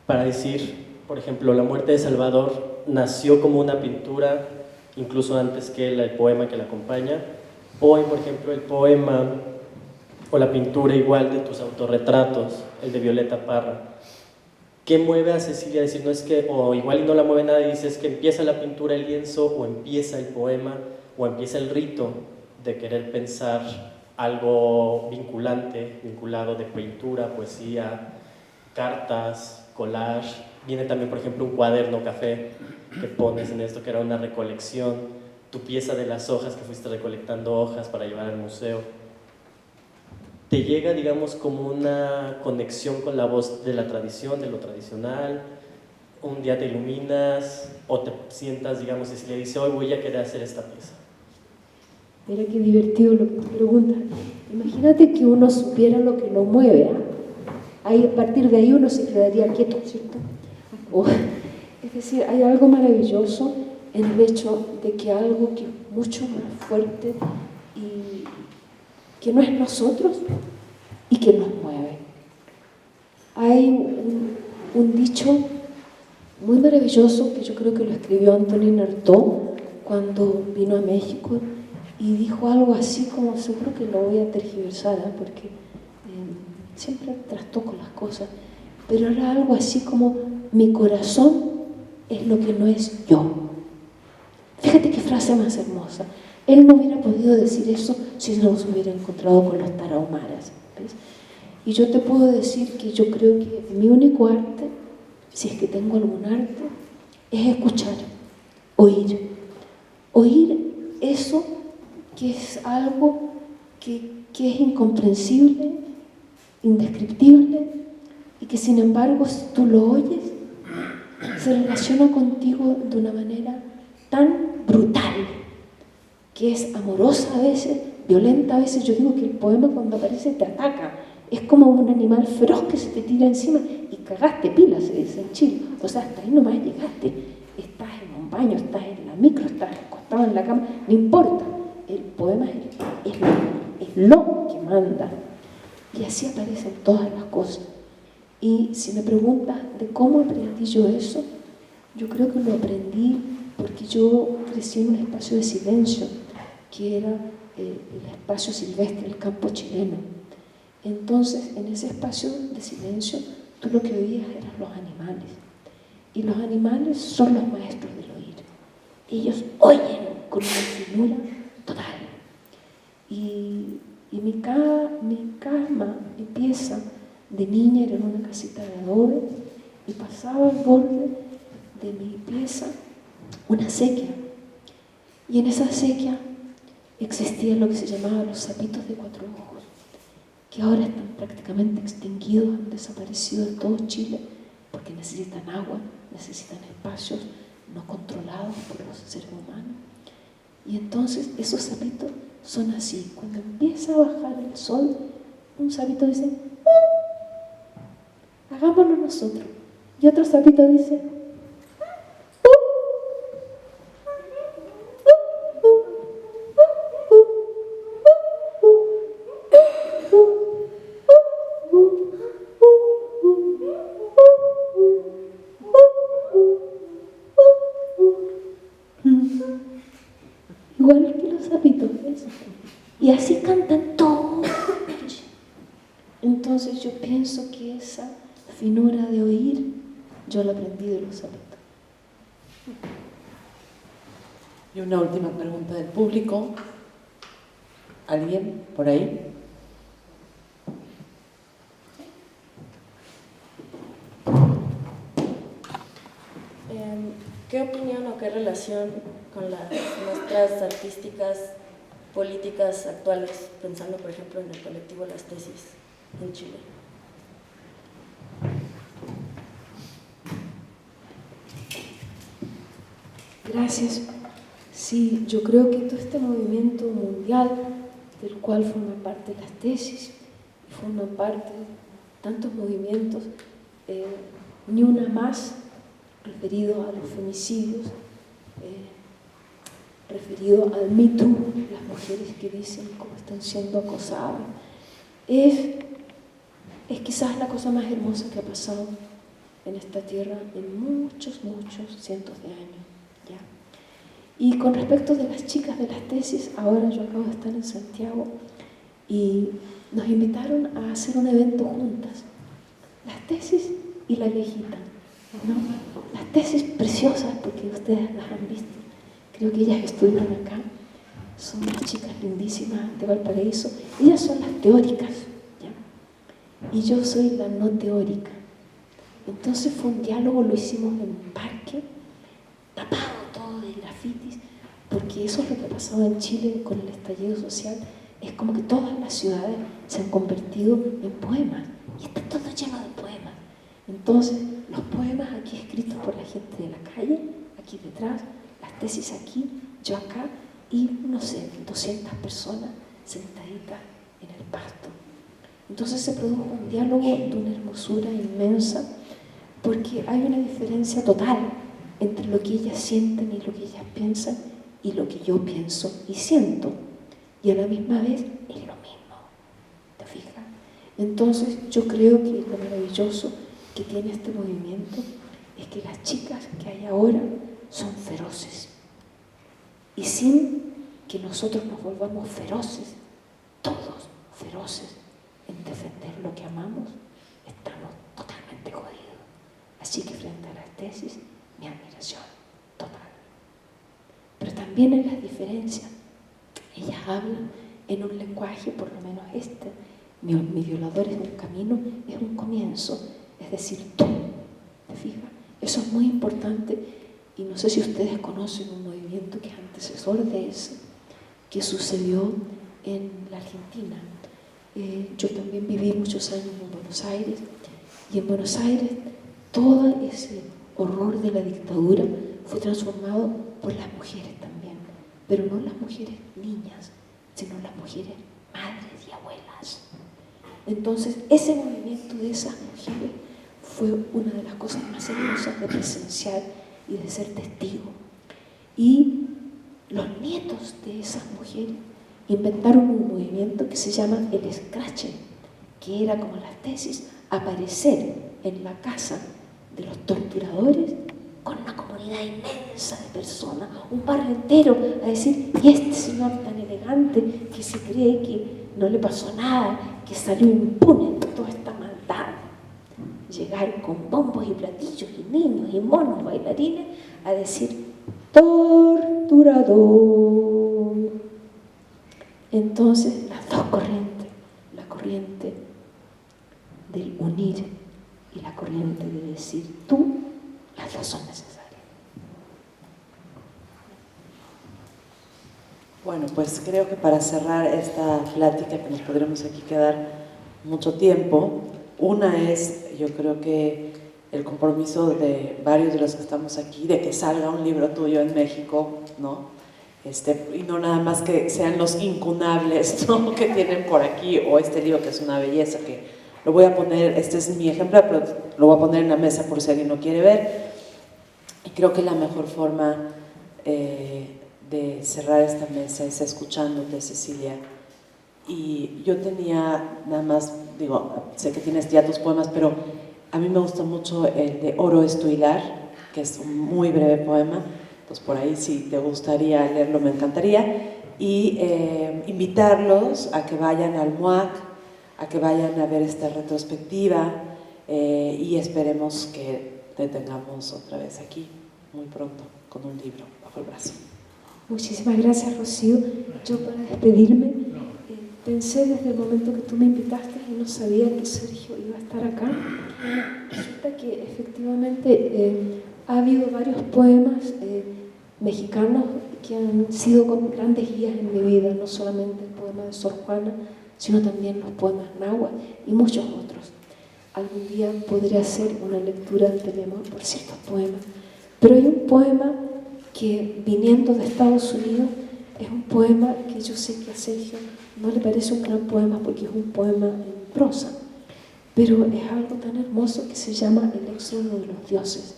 para decir, por ejemplo, La muerte de Salvador nació como una pintura, incluso antes que el poema que la acompaña? Hoy, por ejemplo, el poema o la pintura igual de tus autorretratos, el de Violeta Parra. ¿Qué mueve a Cecilia a decir, no es que, o igual y no la mueve nada y dices que empieza la pintura, el lienzo, o empieza el poema, o empieza el rito de querer pensar algo vinculado de pintura, poesía, cartas, collage? Viene también, por ejemplo, un cuaderno café que pones en esto, que era una recolección, tu pieza de las hojas, que fuiste recolectando hojas para llevar al museo. ¿Te llega, digamos, como una conexión con la voz de la tradición, de lo tradicional? ¿Un día te iluminas o te sientas, digamos, y le dice, hoy voy a querer hacer esta pieza? Mira qué divertido lo que me preguntas. Imagínate que uno supiera lo que lo mueve, ¿eh? Ahí, a partir de ahí uno se quedaría quieto, ¿cierto? Es decir, hay algo maravilloso en el hecho de que algo que es mucho más fuerte y que no es nosotros y que nos mueve. Hay un dicho muy maravilloso que yo creo que lo escribió Antonin Artaud cuando vino a México y dijo algo así como, seguro que lo voy a tergiversar, ¿eh? Porque siempre trastoco las cosas, pero era algo así como, mi corazón es lo que no es yo. Fíjate qué frase más hermosa. Él no hubiera podido decir eso si no se hubiera encontrado con los tarahumaras, ¿ves? Y yo te puedo decir que yo creo que mi único arte, si es que tengo algún arte, es escuchar, oír. Oír eso que es algo que es incomprensible, indescriptible, y que sin embargo, si tú lo oyes, se relaciona contigo de una manera tan brutal, que es amorosa a veces, violenta a veces. Yo digo que el poema cuando aparece te ataca, es como un animal feroz que se te tira encima y cagaste pila, se dice en Chile. O sea, hasta ahí nomás llegaste, estás en un baño, estás en la micro, estás acostado en la cama, no importa, el poema es lo que manda. Y así aparecen todas las cosas. Y si me preguntas de cómo aprendí yo eso, yo creo que lo aprendí porque yo crecí en un espacio de silencio, que era el espacio silvestre, el campo chileno. Entonces, en ese espacio de silencio, tú lo que oías eran los animales. Y los animales son los maestros del oír. Ellos oyen con una finura total. Y mi cama, mi pieza de niña era en una casita de adobe, y pasaba al borde de mi pieza una acequia. Y en esa acequia existían lo que se llamaba los sapitos de cuatro ojos, que ahora están prácticamente extinguidos, han desaparecido de todo Chile, porque necesitan agua, necesitan espacios no controlados por los seres humanos. Y entonces esos sapitos son así. Cuando empieza a bajar el sol, un sapito dice, hagámoslo nosotros. Y otro sapito dice, igual que los sapitos, ¿ves? Y así cantan toda la noche. Entonces yo pienso que esa finura de oír, yo la aprendí de los sapitos. Y una última pregunta del público. ¿Alguien por ahí? ¿Qué opinión o qué relación con las muestras artísticas, políticas actuales, pensando por ejemplo en el colectivo Las Tesis en Chile? Gracias. Sí, yo creo que todo este movimiento mundial del cual forman parte Las Tesis y forman parte tantos movimientos, Ni Una Más, referido a los femicidios, referido al Me Too, las mujeres que dicen cómo están siendo acosadas, es quizás la cosa más hermosa que ha pasado en esta tierra en muchos cientos de años, ¿ya? Y con respecto de las chicas de Las Tesis, ahora yo acabo de estar en Santiago y nos invitaron a hacer un evento juntas, Las Tesis y La Viejita, ¿no? Las Tesis preciosas, porque ustedes las han visto, creo que ellas estuvieron acá, son unas chicas lindísimas de Valparaíso, ellas son las teóricas, ¿ya? Y yo soy la no teórica. Entonces fue un diálogo, lo hicimos en un parque, tapado todo de grafitis, porque eso es lo que ha pasado en Chile con el estallido social, es como que todas las ciudades se han convertido en poemas, y está todo lleno de poemas. Entonces, los poemas aquí escritos por la gente de la calle, aquí detrás, Las Tesis aquí, yo acá, y no sé, 200 personas sentaditas en el pasto. Entonces se produjo un diálogo de una hermosura inmensa, porque hay una diferencia total entre lo que ellas sienten y lo que ellas piensan y lo que yo pienso y siento, y a la misma vez es lo mismo, ¿te fijas? Entonces yo creo que lo maravilloso que tiene este movimiento es que las chicas que hay ahora son feroces, y sin que nosotros nos volvamos feroces, todos feroces en defender lo que amamos, estamos totalmente jodidos. Así que frente a Las Tesis, mi admiración total. Pero también en las diferencias, ellas hablan en un lenguaje, por lo menos este, mi violador es un camino, es un comienzo, es decir, tú, ¿te fijas? Eso es muy importante, y no sé si ustedes conocen un movimiento que es antecesor de ese, que sucedió en la Argentina. Yo también viví muchos años en Buenos Aires, y en Buenos Aires todo ese horror de la dictadura fue transformado por las mujeres también, pero no las mujeres niñas, sino las mujeres madres y abuelas. Entonces, ese movimiento de esas mujeres fue una de las cosas más hermosas de presenciar y de ser testigo. Y los nietos de esas mujeres inventaron un movimiento que se llama el Scratch, que era, como Las Tesis, aparecer en la casa de los torturadores con una comunidad inmensa de personas, un barrio entero, a decir, y este señor tan elegante que se cree que no le pasó nada, que salió impune de toda esta maldad. Llegar con bombos y platillos y niños y monos bailarines a decir, torturador. Entonces, las dos corrientes, la corriente del unir y la corriente de decir tú, las dos son necesarias. Bueno, pues creo que para cerrar esta plática, que nos podremos aquí quedar mucho tiempo, una es, yo creo que el compromiso de varios de los que estamos aquí, de que salga un libro tuyo en México, ¿no? Y no nada más que sean los incunables, ¿no?, que tienen por aquí, o este libro que es una belleza, que lo voy a poner, este es mi ejemplar, pero lo voy a poner en la mesa por si alguien lo quiere ver. Y creo que la mejor forma de cerrar esta mesa es escuchándote, Cecilia. Y yo tenía nada más, digo, sé que tienes ya tus poemas, pero a mí me gusta mucho el de Oro es tu hilar, que es un muy breve poema. Entonces por ahí, si te gustaría leerlo, me encantaría. Y invitarlos a que vayan al MUAC, a que vayan a ver esta retrospectiva, y esperemos que te tengamos otra vez aquí muy pronto con un libro bajo el brazo. Muchísimas gracias, Rocío. Yo para despedirme, pensé desde el momento que tú me invitaste y no sabía que Sergio iba a estar acá. Resulta que efectivamente ha habido varios poemas mexicanos que han sido como grandes guías en mi vida, no solamente el poema de Sor Juana, sino también los poemas náhuatl y muchos otros. Algún día podré hacer una lectura de mi amor por ciertos poemas, pero hay un poema que, viniendo de Estados Unidos, es un poema que yo sé que a Sergio no le parece un gran poema porque es un poema en prosa, pero es algo tan hermoso que se llama El éxodo de los dioses.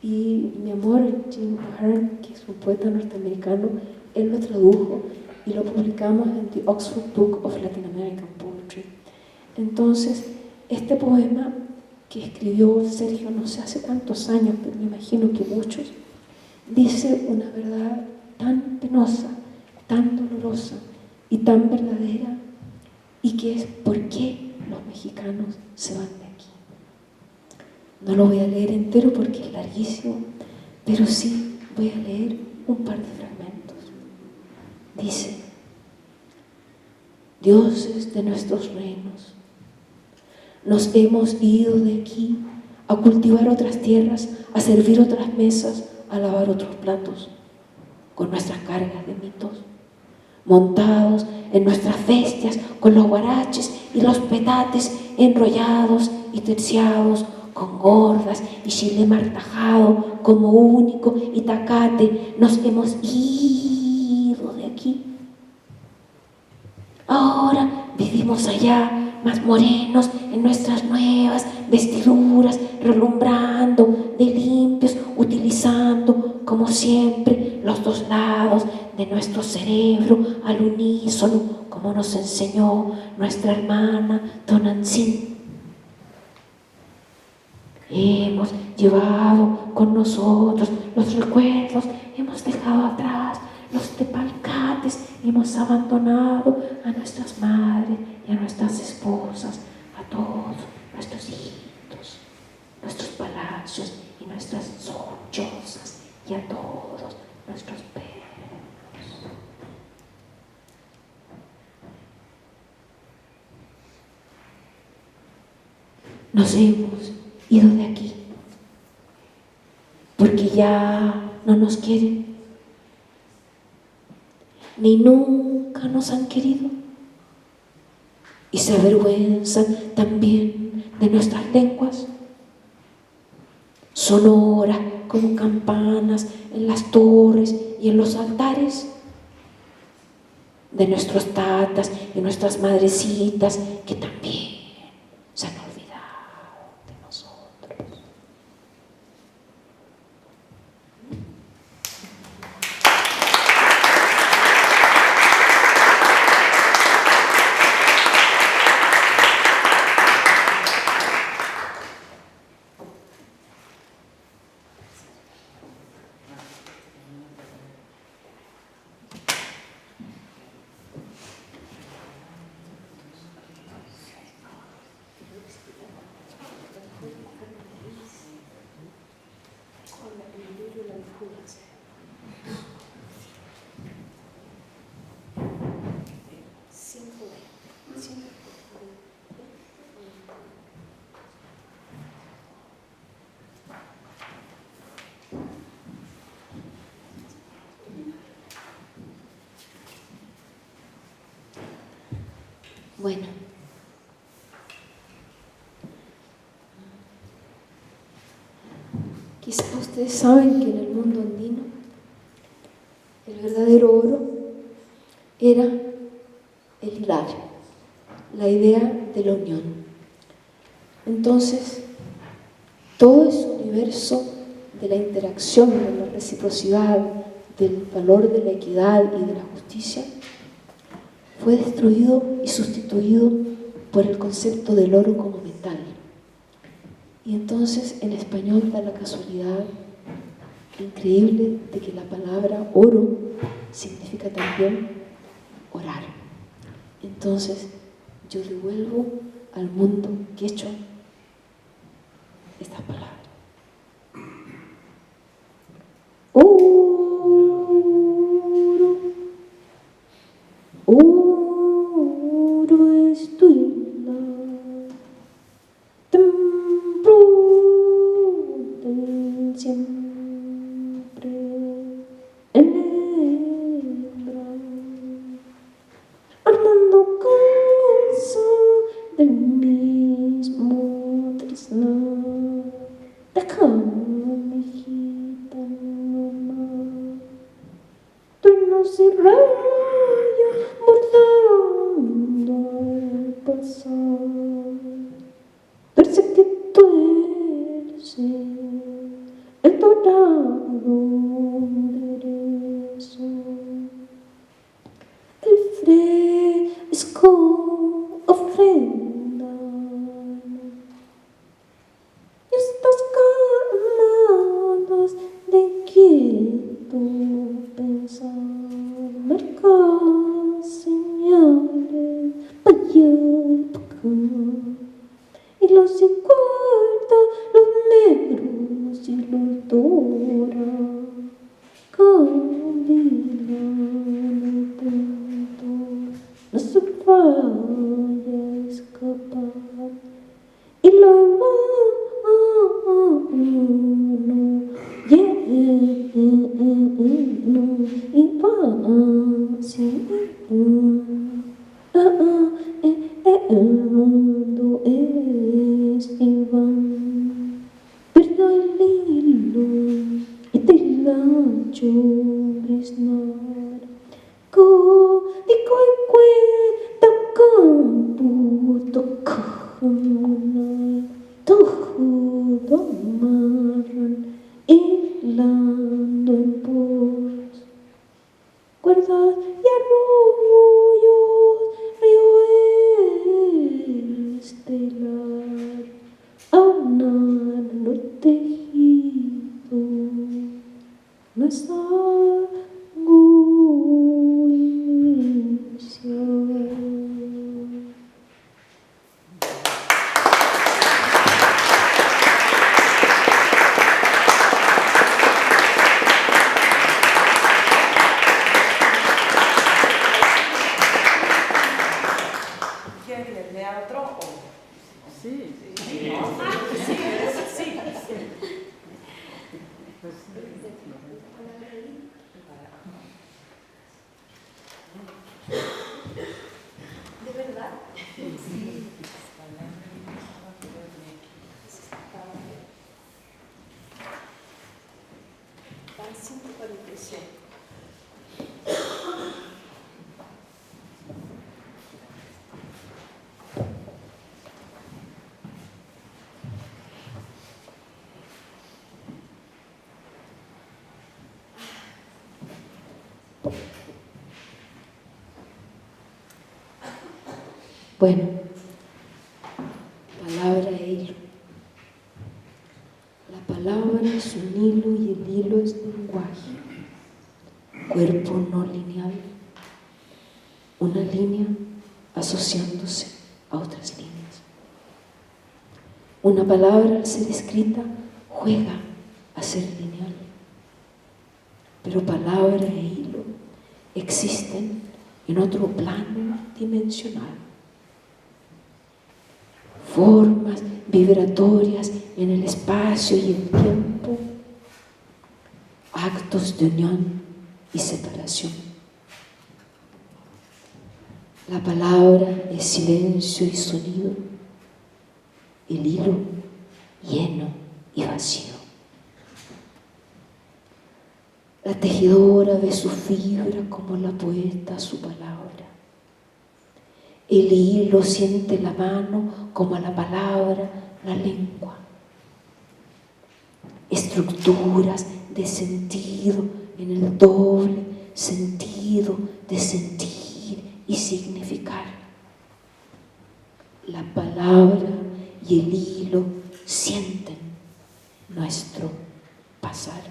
Y mi amor, Jim Ahern, que es un poeta norteamericano, él lo tradujo y lo publicamos en The Oxford Book of Latin American Poetry. Entonces, este poema que escribió Sergio no sé hace tantos años, pero me imagino que muchos, dice una verdad tan penosa, tan dolorosa y tan verdadera, y que es por qué los mexicanos se van de aquí. No lo voy a leer entero porque es larguísimo, pero sí voy a leer un par de fragmentos. Dice: dioses de nuestros reinos, nos hemos ido de aquí a cultivar otras tierras, a servir otras mesas, a lavar otros platos, con nuestras cargas de mitos, montados en nuestras bestias, con los guaraches y los petates enrollados y terciados, con gordas y chile martajado como único y tacate, nos hemos ido de aquí. Ahora vivimos allá, más morenos, en nuestras nuevas vestiduras, relumbrando de limpios, utilizando, como siempre, los dos lados de nuestro cerebro al unísono, como nos enseñó nuestra hermana Tonantzin. Hemos llevado con nosotros los recuerdos, hemos dejado atrás los tepalcates, hemos abandonado a nuestras madres y a nuestras esposas, a todos nuestros hijitos, nuestros palacios y nuestras chozas y a todos nuestros perros. Nos hemos ido de aquí porque ya no nos quieren, ni nunca nos han querido, y se avergüenzan también de nuestras lenguas, sonoras como campanas en las torres y en los altares, de nuestros tatas y nuestras madrecitas que también se han olvidado de nosotros. Bueno, quizás ustedes saben que en el mundo andino el verdadero oro era el hilar, la idea de la unión. Entonces, todo ese universo de la interacción, de la reciprocidad, del valor de la equidad y de la justicia, fue destruido y sustituido por el concepto del oro como metal. Y entonces en español da la casualidad increíble de que la palabra oro significa también orar. Entonces yo devuelvo al mundo quechua esta palabra. y los 50, los negros y los dorados caminan tanto, no se vaya a escapar y la mano lleno y el mundo es Iván, perdió el hilo y te la lloviznar, código y cuenta campo tocana, todo amarran hilando en pos, guardas y arroyos, río estelar, aunar lo tejido, no es algo inicial. ¿Quieren que les lea otro? Sí. Sí. ¿No? Sí. ¿De verdad? Sí. Van 147. Bueno, palabra e hilo. La palabra es un hilo y el hilo es lenguaje, cuerpo no lineal, una línea asociándose a otras líneas. Una palabra al ser escrita juega a ser lineal, pero palabra e hilo existen en otro plano dimensional. Formas vibratorias en el espacio y el tiempo, actos de unión y separación. La palabra es silencio y sonido, el hilo lleno y vacío. La tejedora ve su fibra como la poeta su palabra. El hilo siente la mano como la palabra, la lengua. Estructuras de sentido en el doble sentido de sentir y significar. La palabra y el hilo sienten nuestro pasar.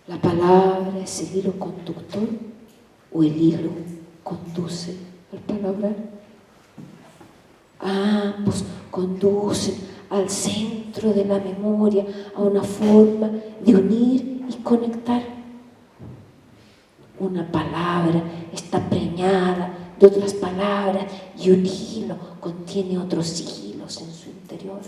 La palabra es el hilo conductor o el hilo conduce al palabrar. Ambos conducen al centro de la memoria, a una forma de unir y conectar. Una palabra está preñada de otras palabras y un hilo contiene otros hilos en su interior.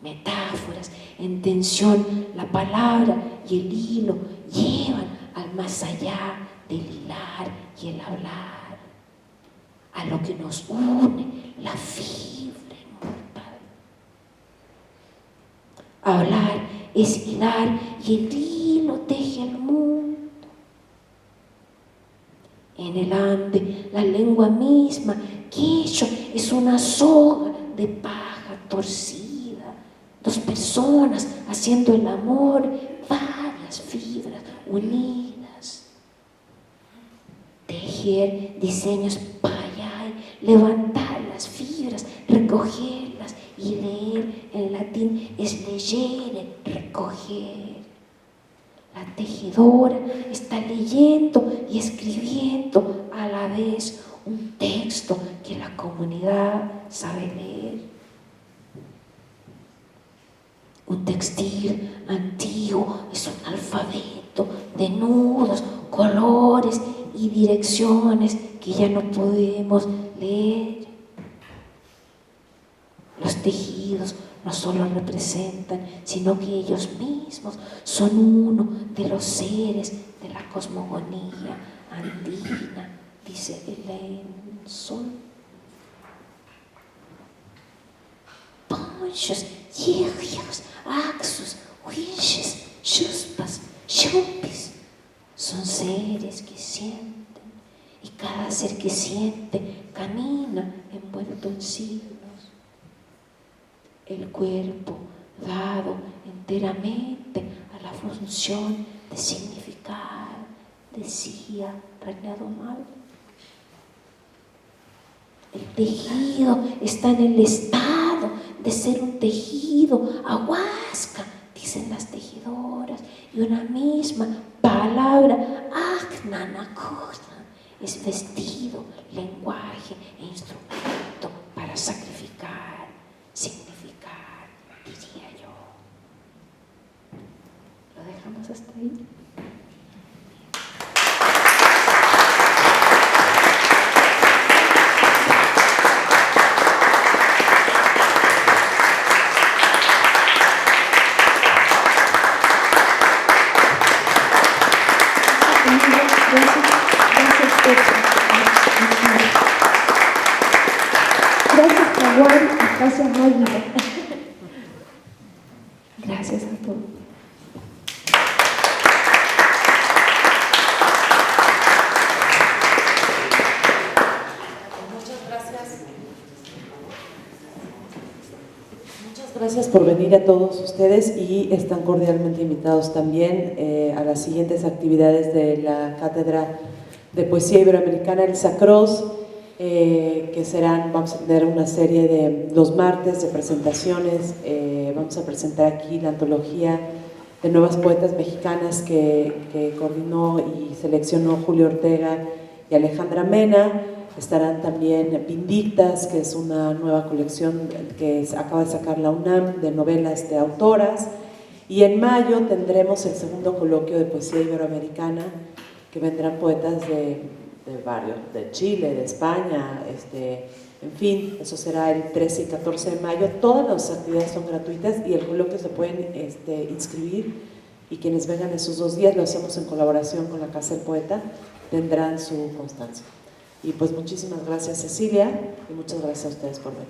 Metáforas en tensión, la palabra y el hilo llevan al más allá del hilar y el hablar, a lo que nos une, la fibra inmortal. Hablar es hilar y el hilo teje el mundo. En el Ande, la lengua misma, quechua, es una soga de paja torcida. Dos personas haciendo el amor, varias fibras unidas. Tejer diseños payay, levantar las fibras, recogerlas y leer en latín es legere, recoger. La La tejedora está leyendo y escribiendo a la vez un texto que la comunidad sabe leer. Un textil antiguo es un alfabeto de nudos, colores y direcciones que ya no podemos leer. Los tejidos no solo representan, sino que ellos mismos son uno de los seres de la cosmogonía andina, dice Elenson. Ponchos, yejios, axos, huilles, chuspas, chupis son seres que sienten, y cada ser que siente camina envuelto en signos. El cuerpo dado enteramente a la función de significar, decía René Daumal. El tejido está en el estado de ser un tejido ahuasca, dicen las tejidoras, y una misma palabra, agnanakuna, es vestido, lenguaje e instrumento para sacrificar, significar, diría yo. ¿Lo dejamos hasta ahí? Gracias, Jaguar, y gracias, Maggie. Gracias a todos. Muchas gracias por venir a todos ustedes y están cordialmente invitados también a las siguientes actividades de la Cátedra de Poesía Iberoamericana Elsa Cross, que serán, vamos a tener una serie de los martes de presentaciones. Vamos a presentar aquí la antología de nuevas poetas mexicanas que coordinó y seleccionó Julio Ortega y Alejandra Mena. Estarán también Vindictas, que es una nueva colección que acaba de sacar la UNAM de novelas de autoras. Y en mayo tendremos el segundo coloquio de poesía iberoamericana, que vendrán poetas de varios, de Chile, de España, en fin, eso será el 13 y 14 de mayo. Todas las actividades son gratuitas y el coloquio se pueden inscribir, y quienes vengan esos 2 días, lo hacemos en colaboración con la Casa del Poeta, tendrán su constancia. Y pues muchísimas gracias, Cecilia, y muchas gracias a ustedes por venir.